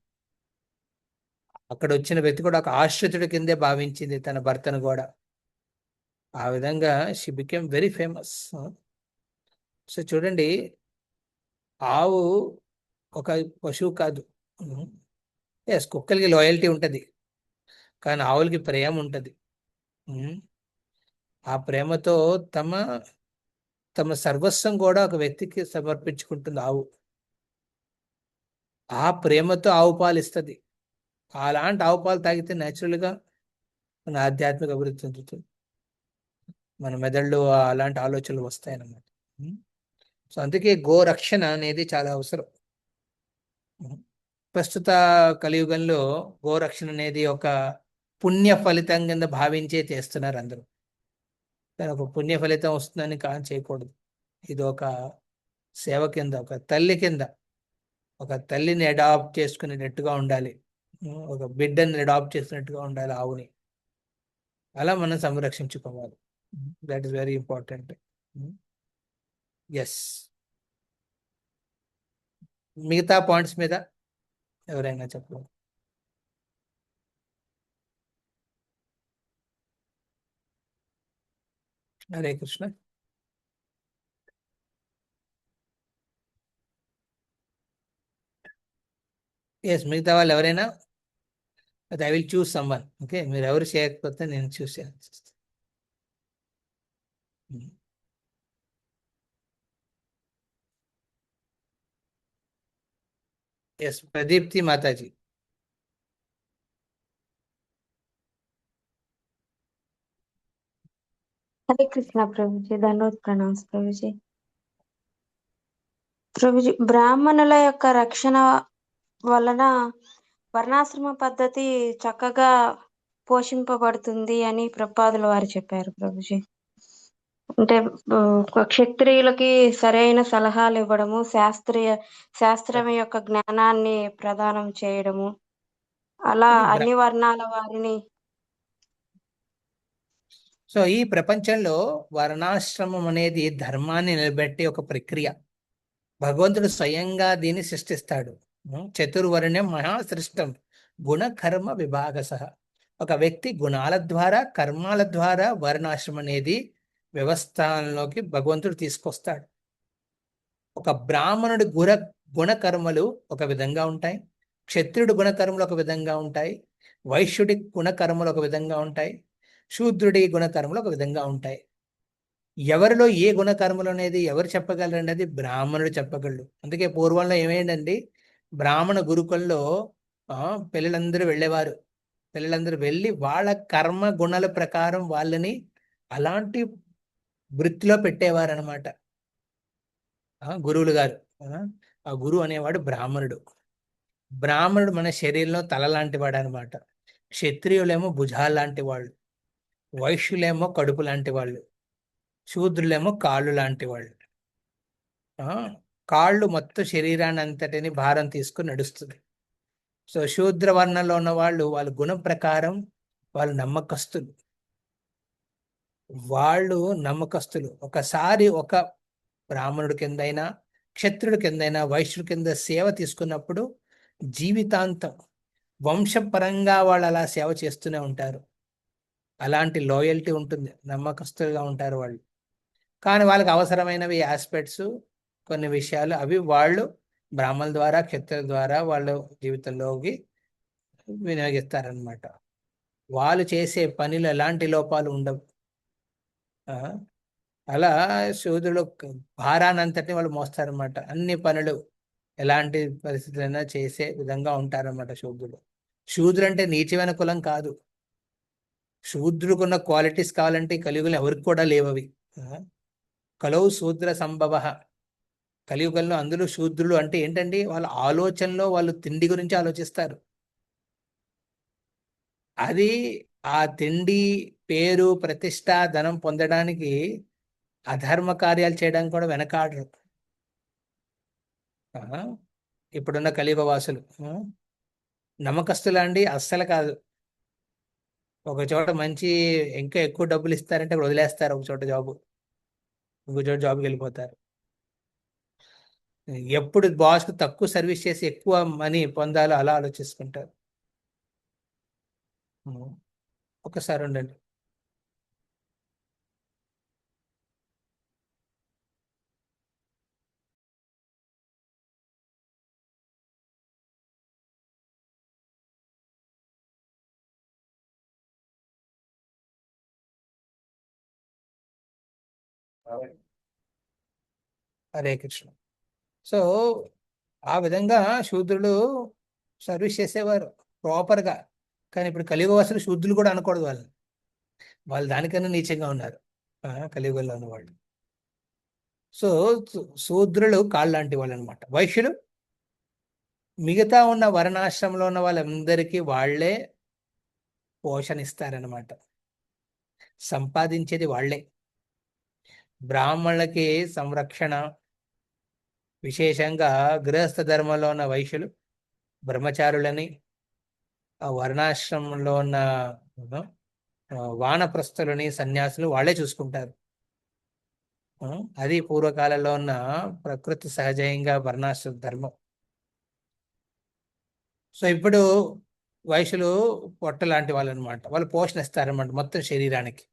అక్కడ వచ్చిన వ్యక్తి కూడా ఒక ఆశ్రితుడి కిందే భావించింది తన భర్తను కూడా. ఆ విధంగా she became very famous. So చూడండి, ఆవు ఒక పశువు కాదు. ఎస్, కుక్కలకి లాయల్టీ ఉంటుంది కానీ ఆవులకి ప్రేమ ఉంటుంది. ఆ ప్రేమతో తమ సర్వస్వం కూడా ఒక వ్యక్తికి సమర్పించుకుంటుంది ఆవు. ఆ ప్రేమతో ఆవు పాలు ఇస్తుంది. అలాంటి ఆవు పాలు తాగితే న్యాచురల్గా మన ఆధ్యాత్మిక అభివృద్ధి చెందుతుంది, మన మెదళ్ళు అలాంటి ఆలోచనలు వస్తాయన్నమాట. సో అందుకే గోరక్షణ అనేది చాలా అవసరం. ప్రస్తుత కలియుగంలో గోరక్షణ అనేది ఒక పుణ్య ఫలితం కింద భావించే చేస్తున్నారు అందరూ. కానీ ఒక పుణ్య ఫలితం వస్తుందని చేయకూడదు. ఇది ఒక సేవ కింద, ఒక తల్లి కింద, ఒక తల్లిని అడాప్ట్ చేసుకునేటట్టుగా ఉండాలి, ఒక బిడ్డని అడాప్ట్ చేసినట్టుగా ఉండాలి ఆవుని. అలా మనం సంరక్షించుకోవాలి. That is very important. Yes, మిగతా పాయింట్స్ మీద ఎవరైనా చెప్పాలి? హరే కృష్ణ. ఎస్, మిగతా వాళ్ళు ఎవరైనా? I will choose someone. Okay, మీరు ఎవరు చేయకపోతే నేను చూస్ చేయాలి. ఎస్, ప్రదీప్తి మాతాజీ. హరే కృష్ణ ప్రభుజీ, ధన్యవాద ప్రణామ్స్ ప్రభుజీ. ప్రభుజీ, బ్రాహ్మణుల యొక్క రక్షణ వలన వర్ణాశ్రమ పద్ధతి చక్కగా పోషింపబడుతుంది అని ప్రభుపాదుల వారు చెప్పారు ప్రభుజీ. అంటే క్షత్రియులకి సరైన సలహాలు ఇవ్వడము, శాస్త్రం యొక్క జ్ఞానాన్ని ప్రదానం చేయడము, అలా అన్ని వర్ణాల వారిని. సో ఈ ప్రపంచంలో వర్ణాశ్రమం అనేది ధర్మాన్ని నిలబెట్టే ఒక ప్రక్రియ. భగవంతుడు స్వయంగా దీన్ని సృష్టిస్తాడు. చతుర్వర్ణ్యం మహాసృష్టం గుణ కర్మ విభాగశ. ఒక వ్యక్తి గుణాల ద్వారా, కర్మాల ద్వారా వర్ణాశ్రమం అనేది వ్యవస్థలోకి భగవంతుడు తీసుకొస్తాడు. ఒక బ్రాహ్మణుడి గుణకర్మలు ఒక విధంగా ఉంటాయి, క్షత్రుడి గుణకర్మలు ఒక విధంగా ఉంటాయి, వైశ్యుడి గుణకర్మలు ఒక విధంగా ఉంటాయి, శూద్రుడి గుణకర్మలు ఒక విధంగా ఉంటాయి. ఎవరిలో ఏ గుణకర్మలు అనేది ఎవరు చెప్పగలరు అనేది బ్రాహ్మణుడు చెప్పగలడు. అందుకే పూర్వంలో ఏమైందండి, బ్రాహ్మణ గురుకుల్లో పిల్లలందరూ వెళ్ళేవారు. పిల్లలందరూ వెళ్ళి వాళ్ళ కర్మ గుణాల ప్రకారం వాళ్ళని అలాంటి వృత్తిలో పెట్టేవారు అనమాట గురువులు గారు. ఆ గురువు అనేవాడు బ్రాహ్మణుడు. బ్రాహ్మణుడు మన శరీరంలో తల లాంటి వాడు అనమాట. క్షత్రియులేమో భుజాలు లాంటి వాళ్ళు, వైశ్యులేమో కడుపు లాంటి వాళ్ళు, శూద్రులేమో కాళ్ళు లాంటి వాళ్ళు. కాళ్ళు మొత్తం శరీరాన్ని అంతటిని భారం తీసుకుని నడుస్తుంది. సో శూద్ర వర్ణంలో ఉన్న వాళ్ళు, వాళ్ళ గుణం ప్రకారం వాళ్ళు నమ్మకస్తులు. ఒకసారి ఒక బ్రాహ్మణుడి కిందైనా, క్షత్రుడి కిందైనా, వైశ్యుడి కింద సేవ తీసుకున్నప్పుడు జీవితాంతం వంశపరంగా వాళ్ళు అలా సేవ చేస్తూనే ఉంటారు. అలాంటి లాయల్టీ ఉంటుంది, నమ్మకస్తులుగా ఉంటారు వాళ్ళు. కానీ వాళ్ళకి అవసరమైనవి ఆస్పెక్ట్స్, కొన్ని విషయాలు అవి వాళ్ళు బ్రాహ్మణుల ద్వారా, క్షత్రుల ద్వారా వాళ్ళ జీవితంలోకి వినియోగిస్తారనమాట. వాళ్ళు చేసే పనిలో ఎలాంటి లోపాలు ఉండవు. అలా శూద్రులు భారానంతటిని వాళ్ళు మోస్తారనమాట. అన్ని పనులు ఎలాంటి పరిస్థితులైనా చేసే విధంగా ఉంటారన్నమాట శూద్రులు. శూద్రులు అంటే నీచమైన కులం కాదు. శూద్రుకున్న క్వాలిటీస్ కావాలంటే కలియుగంలో ఎవరికి కూడా లేవవి. కలౌ శూద్ర సంభవ. కలియుగంలో అందులో శూద్రులు అంటే ఏంటండి, వాళ్ళ ఆలోచనలో వాళ్ళు తిండి గురించి ఆలోచిస్తారు. అది ఆ తిండి, పేరు, ప్రతిష్ట, ధనం పొందడానికి అధర్మ కార్యాలు చేయడానికి కూడా వెనకాడరు. ఇప్పుడున్న కలియుగ వాసులు నమ్మకస్తులా అండి? అస్సలు కాదు. ఒక చోట మంచి ఇంకా ఎక్కువ డబ్బులు ఇస్తారంటే అక్కడ వదిలేస్తారు, ఒక చోట జాబు, ఇంకో చోట జాబ్కి వెళ్ళిపోతారు. ఎప్పుడు బాస్కు తక్కువ సర్వీస్ చేసి ఎక్కువ మనీ పొందాలో అలా ఆలోచిస్తుంటారు. ఒకసారి ఉండండి. హరే కృష్ణ. సో ఆ విధంగా శూద్రులు సర్వీస్ చేసేవారు ప్రాపర్గా. కానీ ఇప్పుడు కలియుగవాసులు శూద్రులు కూడా అనకూడదు, వాళ్ళు దానికన్నా నీచంగా ఉన్నారు కలియుగంలో ఉన్నవాళ్ళు. సో శూద్రులు కాళ్ళు లాంటి వాళ్ళు అనమాట. వైశ్యులు మిగతా ఉన్న వర్ణాశ్రమంలో ఉన్న వాళ్ళందరికీ వాళ్లే పోషణ ఇస్తారనమాట. సంపాదించేది వాళ్లే. బ్రాహ్మణులకి సంరక్షణ, విశేషంగా గృహస్థ ధర్మంలో ఉన్న వైశ్యులు, బ్రహ్మచారులని, ఆ వర్ణాశ్రమంలో ఉన్న యూనో, వానప్రస్థులని, సన్యాసులు వాళ్ళే చూసుకుంటారు. అది పూర్వకాలంలో ఉన్న ప్రకృతి సహజంగా వర్ణాశ్రమ ధర్మం. సో ఇప్పుడు వైశ్యులు పొట్ట లాంటి వాళ్ళు అనమాట. వాళ్ళు పోషణ ఇస్తారన్నమాట మొత్తం శరీరానికి.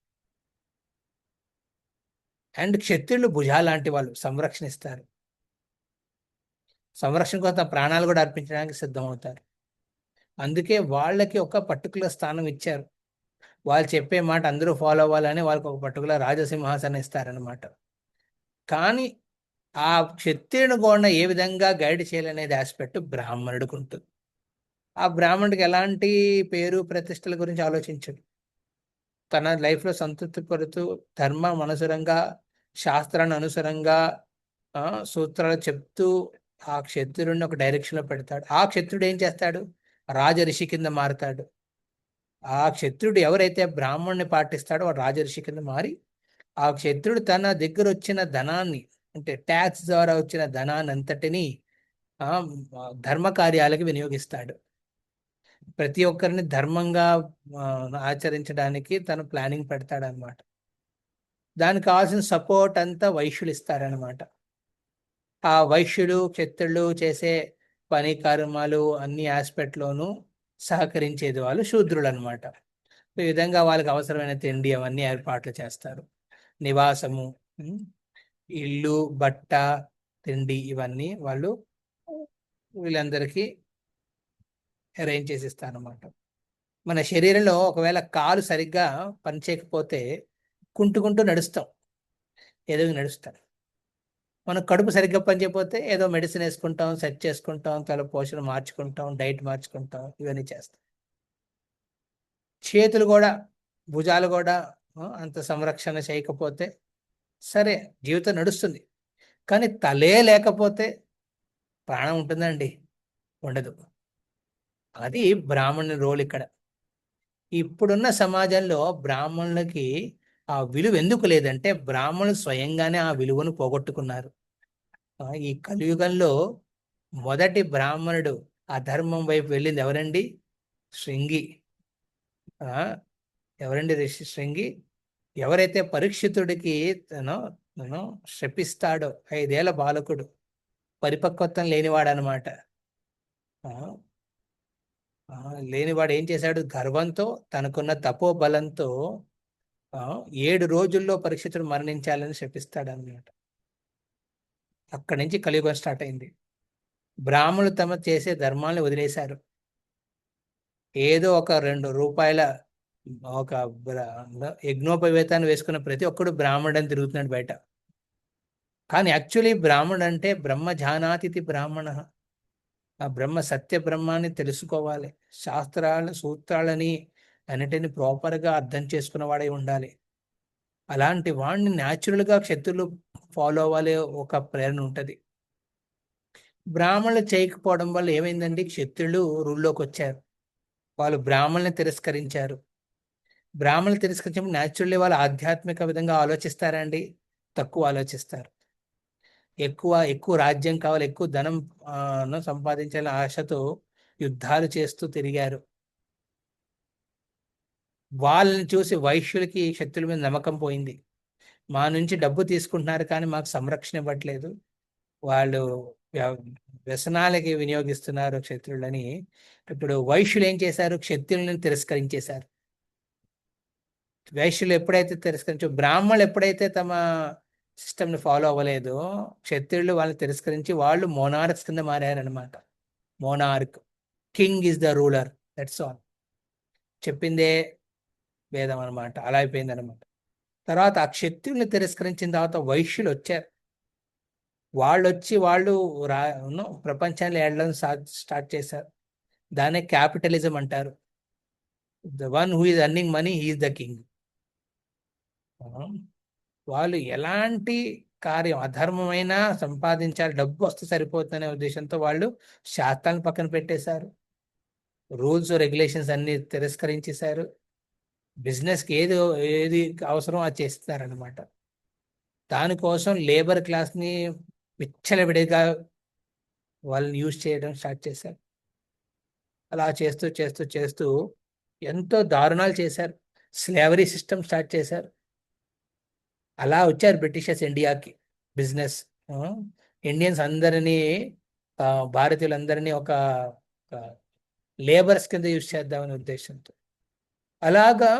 అండ్ క్షత్రియులు భుజాలు లాంటి వాళ్ళు, సంరక్షణ ఇస్తారు. సంరక్షణ కోసం తమ ప్రాణాలు కూడా అర్పించడానికి సిద్ధమవుతారు. అందుకే వాళ్ళకి ఒక పర్టికులర్ స్థానం ఇచ్చారు. వాళ్ళు చెప్పే మాట అందరూ ఫాలో అవ్వాలని వాళ్ళకి ఒక పర్టికులర్ రాజసింహాసనం ఇస్తారనమాట. కానీ ఆ క్షత్రియుని కూడా ఏ విధంగా గైడ్ చేయాలనేది ఆస్పెక్ట్ బ్రాహ్మణుడికి ఉంటుంది. ఆ బ్రాహ్మణుడికి ఎలాంటి పేరు ప్రతిష్టల గురించి ఆలోచించడు. తన లైఫ్లో సంతృప్తి పడుతూ ధర్మం అనుసరంగా, శాస్త్రాన్ని అనుసరంగా సూత్రాలు చెప్తూ ఆ క్షత్రుడిని ఒక డైరెక్షన్లో పెడతాడు. ఆ క్షత్రుడు ఏం చేస్తాడు? రాజఋషి కింద మారుతాడు. ఆ క్షత్రుడు ఎవరైతే బ్రాహ్మణ్ణి పాటిస్తాడో వాడు రాజఋషి కింద మారి, ఆ క్షత్రుడు తన దగ్గర వచ్చిన ధనాన్ని, అంటే ట్యాక్స్ ద్వారా వచ్చిన ధనాన్ని అంతటిని ధర్మ కార్యాలకు వినియోగిస్తాడు. ప్రతి ఒక్కరిని ధర్మంగా ఆచరించడానికి తను ప్లానింగ్ పెడతాడు అనమాట. దానికి కావాల్సిన సపోర్ట్ అంతా వైశ్యులు ఇస్తారనమాట. ఆ వైశ్యులు క్షత్రులు చేసే పని కర్మాలు అన్ని ఆస్పెక్ట్లోనూ సహకరించేది వాళ్ళు శూద్రులు అనమాట. ఈ విధంగా వాళ్ళకి అవసరమైన తిండి అవన్నీ ఏర్పాట్లు చేస్తారు. నివాసము, ఇల్లు, బట్ట, తిండి ఇవన్నీ వాళ్ళు వీళ్ళందరికీ అరేంజ్ చేసి ఇస్తారన్నమాట. మన శరీరంలో ఒకవేళ కాలు సరిగ్గా పనిచేయకపోతే కుంటుకుంటూ నడుస్తాం, ఏదో నడుస్తాం. మన కడుపు సరిగ్గా పనిచేయకపోతే ఏదో మెడిసిన్ వేసుకుంటాం, సెట్ చేసుకుంటాం, తల పోషణ మార్చుకుంటాం, డైట్ మార్చుకుంటాం, ఇవన్నీ చేస్తాం. చేతులు కూడా, భుజాలు కూడా అంత సంరక్షణ చేయకపోతే సరే జీవితం నడుస్తుంది. కానీ తలే లేకపోతే ప్రాణం ఉంటుందండి? ఉండదు. అది బ్రాహ్మణుని రోల్ ఇక్కడ. ఇప్పుడున్న సమాజంలో బ్రాహ్మణులకి ఆ విలువ ఎందుకు లేదంటే బ్రాహ్మణులు స్వయంగానే ఆ విలువను పోగొట్టుకున్నారు. ఈ కలియుగంలో మొదటి బ్రాహ్మణుడు అధర్మం వైపు వెళ్ళింది ఎవరండి? శృంగి. ఎవరండి శృంగి? ఎవరైతే పరీక్షితుడికి తను శపిస్తాడో, 5 ఏళ్ల బాలకుడు, పరిపక్వత్వం లేనివాడనమాట. లేనివాడు ఏం చేశాడు? గర్వంతో, తనకున్న తపోబలంతో 7 రోజుల్లో పరీక్షితుడు మరణించాలని శపిస్తాడు అన్నమాట. అక్కడి నుంచి కలియుగం స్టార్ట్ అయింది. బ్రాహ్మణులు తమ చేసే ధర్మాలను వదిలేశారు. ఏదో ఒక 2 రూపాయల ఒక యజ్ఞోపవేతాన్ని వేసుకున్న ప్రతి ఒక్కడు బ్రాహ్మణుడు అని తిరుగుతున్నాడు బయట. కానీ యాక్చువల్లీ బ్రాహ్మణుడు అంటే బ్రహ్మ జానాతిథి బ్రాహ్మణ. ఆ బ్రహ్మ సత్య బ్రహ్మాన్ని తెలుసుకోవాలి. శాస్త్రాలు, సూత్రాలని అన్నిటిని ప్రాపర్గా అర్థం చేసుకున్నవాడై ఉండాలి. అలాంటి వాడిని న్యాచురల్గా క్షత్రులు ఫాలో అవ్వాలి, ఒక ప్రేరణ ఉంటుంది. బ్రాహ్మణులు చేయకపోవడం వల్ల ఏమైందండి? క్షత్రులు రూల్లోకి వచ్చారు. వాళ్ళు బ్రాహ్మణుల్ని తిరస్కరించారు. బ్రాహ్మణులు తిరస్కరించినప్పుడు న్యాచురల్లీ వాళ్ళు ఆధ్యాత్మిక విధంగా ఆలోచిస్తారండి? తక్కువ ఆలోచిస్తారు. ఎక్కువ రాజ్యం కావాలి, ఎక్కువ ధనం సంపాదించాలని ఆశతో యుద్ధాలు చేస్తూ తిరిగారు. వాళ్ళని చూసి వైశ్యులకి క్షత్రుల మీద నమ్మకం పోయింది. మా నుంచి డబ్బు తీసుకుంటున్నారు కానీ మాకు సంరక్షణ ఇవ్వట్లేదు, వాళ్ళు వ్యసనాలకి వినియోగిస్తున్నారు క్షత్రులని. ఇప్పుడు వైశ్యులు ఏం చేశారు? క్షత్రులను తిరస్కరించేశారు. వైశ్యులు ఎప్పుడైతే తిరస్కరించో, బ్రాహ్మణులు ఎప్పుడైతే తమ సిస్టమ్ని ఫాలో అవ్వలేదో, క్షత్రియులు వాళ్ళని తిరస్కరించి వాళ్ళు మోనార్క్స్ కింద మారారనమాట. Monarch, king is the ruler, that's all. చెప్పిందే వేదం అనమాట. అలా అయిపోయింది అనమాట. తర్వాత ఆ క్షత్రియుల్ని తిరస్కరించిన తర్వాత వైశ్యులు వచ్చారు. వాళ్ళు ప్రపంచాన్ని ఏడడం స్టార్ట్ చేశారు. దాన్నే క్యాపిటలిజం అంటారు. The one who is earning money he's the king. వాళ్ళు ఎలాంటి కార్యం అధర్మమైన సంపాదించాలి, డబ్బు వస్తే సరిపోతుందనే ఉద్దేశంతో వాళ్ళు శాస్త్రాలను పక్కన పెట్టేశారు. రూల్స్ రెగ్యులేషన్స్ అన్ని తిరస్కరించేశారు. బిజినెస్కి ఏది అవసరం అది చేస్తారనమాట. దానికోసం లేబర్ క్లాస్ని విచ్చలవిడిగా వాళ్ళని యూజ్ చేయడం స్టార్ట్ చేశారు. అలా చేస్తూ చేస్తూ చేస్తూ ఎంతో దారుణాలు చేశారు. స్లేవరీ సిస్టమ్ స్టార్ట్ చేశారు. అలా వచ్చారు బ్రిటిషర్స్ ఇండియాకి. బిజినెస్ ఇండియన్స్ అందరినీ భారతీయులందరినీ ఒక లేబర్స్ కింద యూజ్ చేద్దామనే ఉద్దేశంతో. అలాగా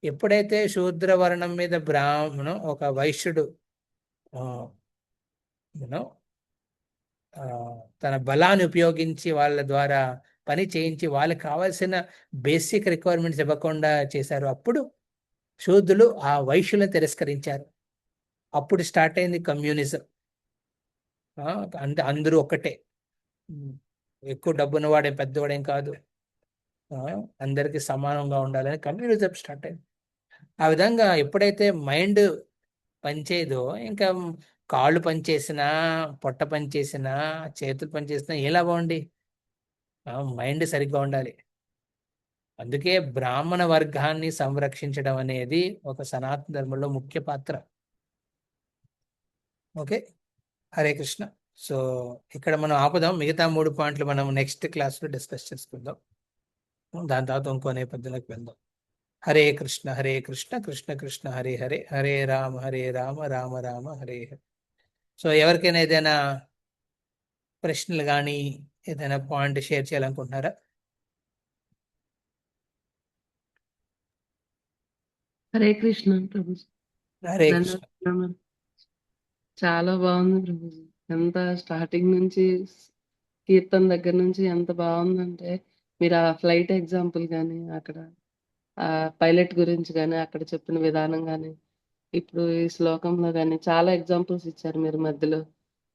ఎప్పుడైతే శూద్ర వర్ణం మీద బ్రాహ్మణం ఒక వైశ్యుడు యూనో తన బలాన్ని ఉపయోగించి వాళ్ళ ద్వారా పని చేయించి వాళ్ళకి కావాల్సిన బేసిక్ రిక్వైర్మెంట్స్ ఇవ్వకుండా చేశారు. అప్పుడు శూద్రులు ఆ వైశ్యులను తిరస్కరించారు. అప్పుడు స్టార్ట్ అయింది కమ్యూనిజం. అందరూ ఒక్కటే, ఎక్కువ డబ్బున్నవాడేం పెద్దవాడేం కాదు, అందరికీ సమానంగా ఉండాలని కమ్యూనిజం స్టార్ట్ అయింది. ఆ విధంగా ఎప్పుడైతే మైండ్ పనిచేయదో, ఇంకా కాళ్ళు పనిచేసినా, పొట్ట పనిచేసినా, చేతులు పనిచేసినా ఎలా బాగుండి, మైండ్ సరిగ్గా ఉండాలి. అందుకే బ్రాహ్మణ వర్గాన్ని సంరక్షించడం అనేది ఒక సనాతన ధర్మంలో ముఖ్య పాత్ర. ఓకే, హరే కృష్ణ. సో ఇక్కడ మనం ఆపుదాం. మిగతా 3 పాయింట్లు మనం నెక్స్ట్ క్లాస్లో డిస్కస్ చేసుకుందాం. దాని తర్వాత ఇంకో నేపథ్యంలోకి వెళ్దాం. హరే కృష్ణ హరే కృష్ణ కృష్ణ కృష్ణ హరే హరే, హరే రామ రామ రామ హరే హరే. సో ఎవరికైనా ఏదైనా ప్రశ్నలు కానీ ఏదైనా పాయింట్ షేర్ చేయాలనుకుంటున్నారా? హరే కృష్ణ ప్రభుజీ. హరే కృష్ణ. ధన్యవాదాలు. చాలా బాగుంది ప్రభుజీ. ఎంత స్టార్టింగ్ నుంచి కీర్తన దగ్గర నుంచి ఎంత బాగుందంటే, మీరు ఆ ఫ్లైట్ ఎగ్జాంపుల్ కానీ, అక్కడ ఆ పైలట్ గురించి కానీ అక్కడ చెప్పిన విధానం కానీ, ఇప్పుడు ఈ శ్లోకంలో కానీ చాలా ఎగ్జాంపుల్స్ ఇచ్చారు మీరు మధ్యలో.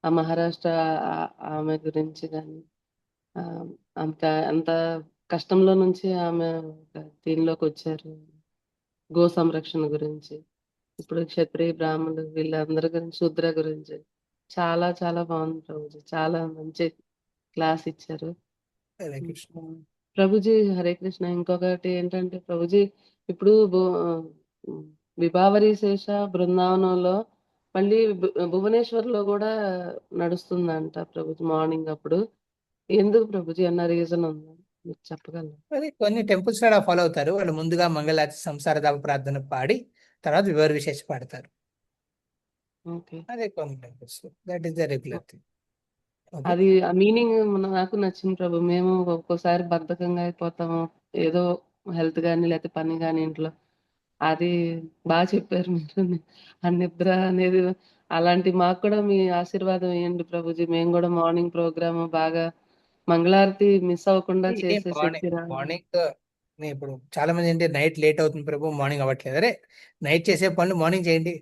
ఆ మహారాష్ట్ర ఆమె గురించి కానీ, అంత అంత కష్టంలో నుంచి ఆమె దీనిలోకి వచ్చారు. గో సంరక్షణ గురించి, ఇప్పుడు క్షత్రియ బ్రాహ్మణులు వీళ్ళందరి గురించి, శూద్ర గురించి చాలా చాలా బాగుంది ప్రభుజీ. చాలా మంచి క్లాస్ ఇచ్చారు హరే కృష్ణ. ప్రభుజీ. హరే కృష్ణ. ఇంకొకటి ఏంటంటే ప్రభుజీ, ఇప్పుడు విభావరి శేష బృందావనంలో మళ్ళీ భువనేశ్వర్లో కూడా నడుస్తుందంట ప్రభుజీ మార్నింగ్. అప్పుడు ఎందుకు ప్రభుజీ అన్న రీజన్ ఉందా మీరు చెప్పగలరు? అది కొన్ని టెంపుల్స్ అలా ఫాలో అవుతారు. వాళ్ళు ముందుగా మంగళారతి సంసారదావ ప్రార్థన పాడి తర్వాత వివర విశేష పాడతారు. ఓకే, అదే కొన్ని temples, that is the regular thing. అది ఆ మీనింగ్ నాకు నచ్చింది ప్రభు. మేము ఒక్కోసారి బద్ధకంగా అయిపోతాము, ఏదో హెల్త్ కానీ లేకపోతే పని కానీ ఇంట్లో. అది బాగా చెప్పారు మీరు. ఆ నిద్ర అనేది అలాంటి మాకు కూడా మీ ఆశీర్వాదం ఇవ్వండి ప్రభుజీ. మేము కూడా మార్నింగ్ ప్రోగ్రామ్ బాగా మంగళారతి మిస్ అవ్వకుండా చేసే శక్తి రావాలి. మార్నింగ్ ఇప్పుడు చాలా మంది ఏంటి, నైట్ లేట్ అవుతుంది ప్రభు, మార్నింగ్ అవ్వట్లేదు. అరే నైట్ చేసే పనులు మార్నింగ్ చేయండి,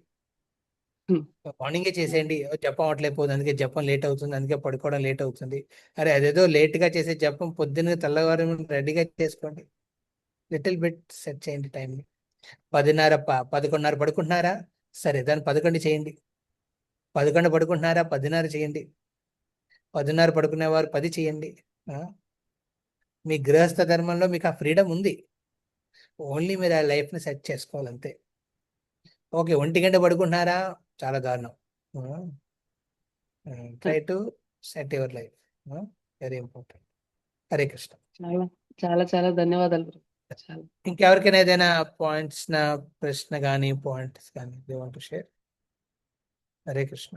మార్నింగే చేసేయండి. జపం అవ్వట్లేకపోతుంది, అందుకే జపం లేట్ అవుతుంది, అందుకే పడుకోవడం లేట్ అవుతుంది. అరే అదేదో లేట్ గా చేసే జపం పొద్దున్న తెల్లవారు రెడీగా చేసుకోండి. లిటిల్ బిట్ సెట్ చేయండి టైం. 11:30 పడుకుంటున్నారా, సరే దాన్ని 11 చేయండి. 11 పడుకుంటున్నారా, 10:30 చేయండి. 10:30 పడుకునేవారు 10 చేయండి. మీ గృహస్థ ధర్మంలో మీకు ఆ ఫ్రీడమ్ ఉంది. ఓన్లీ మీరు ఆ లైఫ్ని సెట్ చేసుకోవాలంతే. ఓకే, 1 గంట పడుకుంటున్నారా, చాలా దారుణం. Try to set your life, very important. Hare Krishna. చాలా చాలా చాలా ధన్యవాదాలు. చాలా ఇంకెవరికైనా ఏదైనా పాయింట్స్, నా ప్రశ్న కానీ పాయింట్స్ కానీ they want to share? Hare Krishna.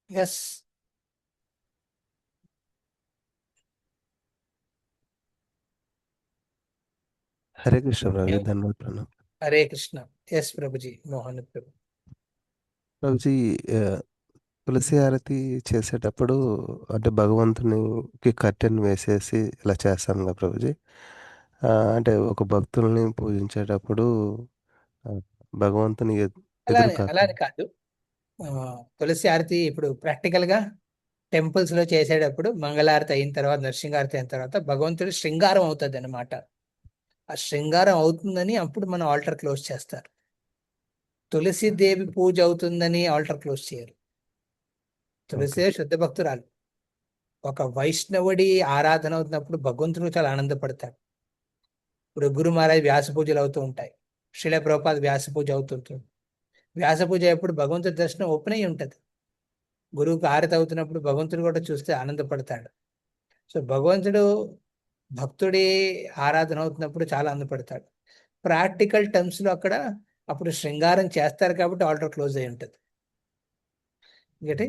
Yes. Hare Krishna ప్రభు, ధన్యవాదాలు ప్రణామ్. హరే కృష్ణ. ఎస్ ప్రభుజీ, మోహన్ ప్రభు. ప్రభుజీ, తులసి హారతి చేసేటప్పుడు అంటే భగవంతునికి కర్టెన్ వేసేసి ఇలా చేస్తాం కదా ప్రభుజీ. అంటే ఒక భక్తుల్ని పూజించేటప్పుడు భగవంతుని అలానే కాదు. తులసి హారతి ఇప్పుడు ప్రాక్టికల్ గా టెంపుల్స్ లో చేసేటప్పుడు మంగళారతి అయిన తర్వాత, నరసింహారతి అయిన తర్వాత భగవంతుడు శృంగారం అవుతుంది అన్నమాట. ఆ శృంగారం అవుతుందని అప్పుడు మనం ఆల్టర్ క్లోజ్ చేస్తారు. తులసి దేవి పూజ అవుతుందని ఆల్టర్ క్లోజ్ చేయరు. తులసి శుద్ధ భక్తురాలు. ఒక వైష్ణవుడి ఆరాధన అవుతున్నప్పుడు భగవంతుడు చాలా ఆనందపడతాడు. ఇప్పుడు గురు మహారాజ్ వ్యాస పూజలు అవుతూ ఉంటాయి. శ్రీల ప్రభుపాద వ్యాస పూజ అవుతుంటుంది. వ్యాస పూజ ఎప్పుడు భగవంతుడి దర్శనం ఓపెన్ అయి ఉంటుంది. గురువుకి హారతి అవుతున్నప్పుడు భగవంతుడు కూడా చూస్తే ఆనందపడతాడు. సో భగవంతుడు భక్తుడి ఆరాధన అవుతున్నప్పుడు చాలా ఆనందపడతాడు. ప్రాక్టికల్ టర్మ్స్ లో అక్కడ అప్పుడు శృంగారం చేస్తారు కాబట్టి ఆల్టర్ క్లోజ్ అయి ఉంటుంది. ఇంకటి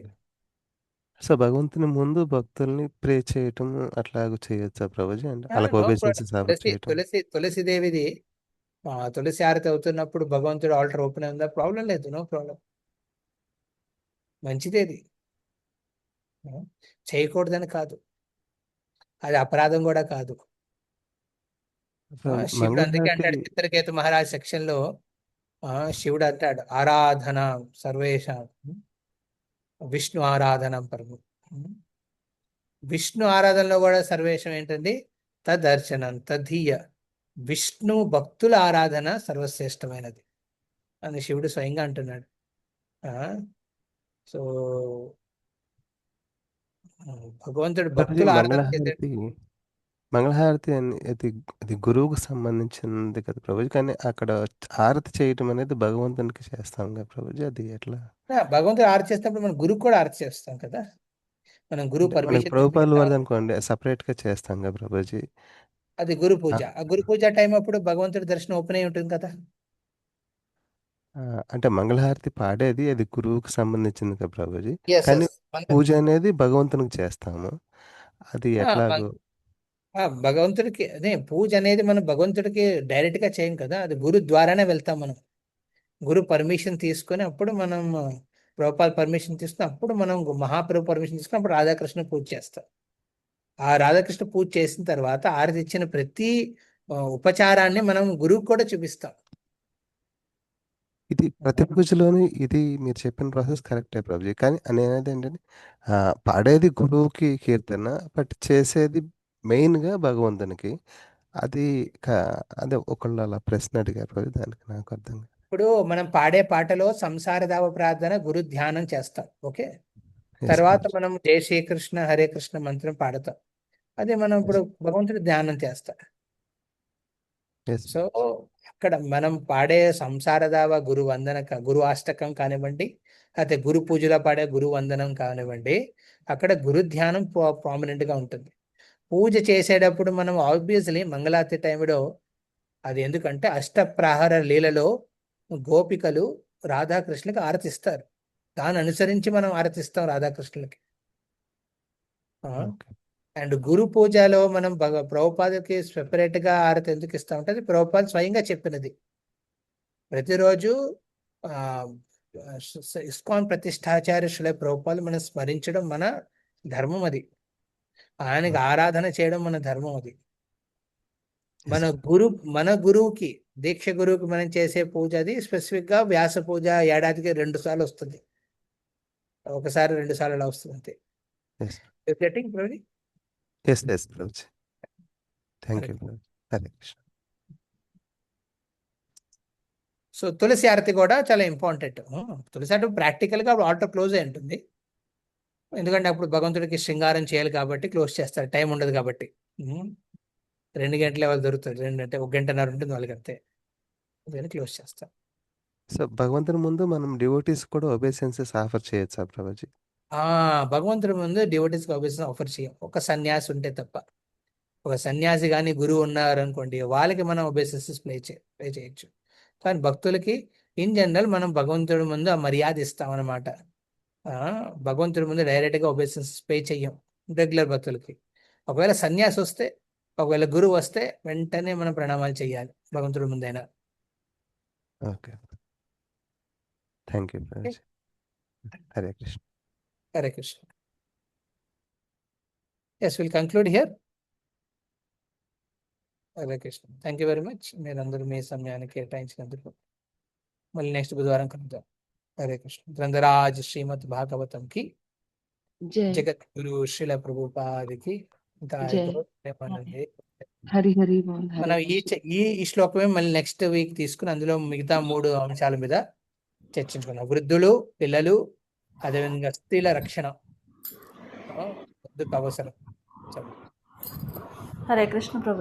సో భగవంతుని ముందు భక్తుల్ని ప్రే చేయటం అట్లాగ చేయొచ్చా ప్రభుజీ? అంటే వాళ్ళకి నో ఒబేసెన్సెస్ ఆఫర్ చేయటం. తులసిదేవిది తులసి హారతి అవుతున్నప్పుడు భగవంతుడు ఆల్టర్ ఓపెన్ ఉందా? ప్రాబ్లం లేదు, నో ప్రాబ్లం. మంచిదేది, చేయకూడదని కాదు, అది అపరాధం కూడా కాదు. శివుడు అందుకే మంగళహారతి అంటాడు చిత్రకేతు మహారాజ్ సెక్షన్ లో, శివుడు అంటాడు ఆరాధన సర్వేషాం విష్ణు ఆరాధన పరము. విష్ణు ఆరాధనలో కూడా సర్వేషం ఏంటండి? తదర్శనం తధీయ విష్ణు భక్తుల ఆరాధన సర్వశ్రేష్టమైనది అని శివుడు స్వయంగా అంటున్నాడు. సో భగవంతుడు భక్తుల ఆరాధన చేసే మంగళహారతి అది గురువుకు సంబంధించింది కదా ప్రభుజీ, కానీ అక్కడ హారతి చేయటం అనేది భగవంతునికి చేస్తాం కదా ప్రభుజీ, అది ఎట్లా? భగవంతుడు ఆరతి చేసినప్పుడు మనం గురువు కూడా ఆరతి చేస్తాం కదా, మనం గురువు పర్మిషన్ ప్రభుపాదుల వారిది అనుకోండి సపరేట్ గా చేస్తాం కదా ప్రభుజీ, అది గురు పూజ. ఆ గురు పూజ టైం అప్పుడు భగవంతుడి దర్శనం ఓపెన్ అయి ఉంటుంది కదా. అంటే మంగళహారతి పాడేది అది గురువుకు సంబంధించింది కదా ప్రభుజీ, Yes, కానీ yes. పూజ అనేది భగవంతునికి చేస్తాము, అది ఎట్లాగో? భగవంతుడికి అదే పూజ అనేది మనం భగవంతుడికి డైరెక్ట్ గా చేయం కదా, అది గురు ద్వారానే వెళ్తాం మనం. గురు పర్మిషన్ తీసుకొని అప్పుడు మనం ప్రభుపాద పర్మిషన్ తీసుకుని అప్పుడు మనం మహాప్రభు పర్మిషన్ తీసుకుని అప్పుడు రాధాకృష్ణ పూజ చేస్తాం. ఆ రాధాకృష్ణ పూజ చేసిన తర్వాత ఆరతి ఇచ్చిన ప్రతి ఉపచారాన్ని మనం గురువుకు కూడా చూపిస్తాం. ఇది ప్రతి పూజలోని ఇది మీరు చెప్పిన ప్రాసెస్ కరెక్టే ప్రభుజీ, కానీ అనేది ఏంటంటే పాడేది గురువుకి కీర్తన, బట్ చేసేది మెయిన్గా భగవంతునికి. అది అదే ఒకళ్ళు అలా ప్రశ్న అడిగారు ప్రభు, దానికి నాకు అర్థం కాదు. ఇప్పుడు మనం పాడే పాటలో సంసార దావ ప్రార్థన గురు ధ్యానం చేస్తాం, ఓకే. తర్వాత మనం జయ శ్రీకృష్ణ హరే కృష్ణ మంత్రం పాడతాం, అదే మనం ఇప్పుడు భగవంతుడి ధ్యానం చేస్తాం. సో అక్కడ మనం పాడే సంసార దావ గురు వందన గురు అష్టకం కానివ్వండి, అయితే గురు పూజలో పాడే గురు వందనం కానివ్వండి, అక్కడ గురు ధ్యానం ప్రామినెంట్ గా ఉంటుంది. పూజ చేసేటప్పుడు మనం ఆబ్వియస్లీ మంగళారతి టైంలో అది ఎందుకంటే అష్టప్రహర లీలలో గోపికలు రాధాకృష్ణులకి ఆరతిస్తారు, దాన్ని అనుసరించి మనం ఆరతిస్తాం రాధాకృష్ణులకి. అండ్ గురు పూజలో మనం ప్రభుపాదకి సెపరేట్ గా ఆరతి ఎందుకు ఇస్తామంటే అది ప్రభుపాద స్వయంగా చెప్పినది. ప్రతిరోజు ఇస్కాన్ ప్రతిష్టాచార్య శ్రీల ప్రభుపాద మనం స్మరించడం మన ధర్మం, అది ఆయనకి ఆరాధన చేయడం మన ధర్మం. అది మన గురువుకి దీక్ష గురువుకి మనం చేసే పూజ అది స్పెసిఫిక్ గా వ్యాస పూజ ఏడాదికి 2 సార్లు వస్తుంది, ఒకసారి 2 సార్లు అలా వస్తుంది అంతే. సో తులసి ఆరతి కూడా చాలా ఇంపార్టెంట్. తులసి ఆరతి ప్రాక్టికల్ గా ఆల్టర్ క్లోజ్ అయి ఉంటుంది, ఎందుకంటే అప్పుడు భగవంతుడికి శృంగారం చేయాలి కాబట్టి క్లోజ్ చేస్తారు, టైం ఉండదు కాబట్టి. 2 గంటల వాళ్ళు దొరుకుతుంది, 2 అంటే 1 గంటన్నర ఉంటుంది వాళ్ళకి అంతే, దాన్ని క్లోజ్ చేస్తారు. సో భగవంతుని ముందు మనం డివోటీస్ కూడా ఒబేసెన్సెస్ ఆఫర్ చేయొచ్చా ప్రభుజీ? భగవంతుడి ముందు డివోటీస్ ఒబేసెన్స్ ఆఫర్ చేయం, ఒక సన్యాసి ఉంటే తప్ప. ఒక సన్యాసి కానీ గురువు ఉన్నారు అనుకోండి, వాళ్ళకి మనం ఒబేసెన్సెస్ ప్లే చేయొచ్చు, కానీ భక్తులకి ఇన్ జనరల్ మనం భగవంతుడి ముందు ఆ మర్యాద ఇస్తాం అన్నమాట. భగవంతుడి ముందు డైరెక్ట్ గా ఒబేసెన్సెస్ పే చెయ్యం రెగ్యులర్ భక్తులకి. ఒకవేళ సన్యాసి వస్తే, ఒకవేళ గురువు వస్తే వెంటనే మనం ప్రణామాలు చేయాలి భగవంతుడి ముందైనా. Okay, thank you. Hare Krishna. Hare Krishna. Yes, will conclude here. Hare Krishna. Thank you very much, మీరందరూ మీ సమయాన్ని కేటాయించినందుకు. మళ్ళీ నెక్స్ట్ బుధవారం కలుద్దాం. హరే కృష్ణ. గ్రంథరాజ్ శ్రీమద్ భాగవతం కి జగద్గురు శ్రీల ప్రభుపాదికి హరి హరి మనం ఈ శ్లోకమే మళ్ళీ నెక్స్ట్ వీక్ తీసుకుని అందులో మిగతా 3 అంశాల మీద చర్చించుకున్నాం. వృద్ధులు, పిల్లలు, అదేవిధంగా స్త్రీల రక్షణ అవసరం. హరే కృష్ణ ప్రభు.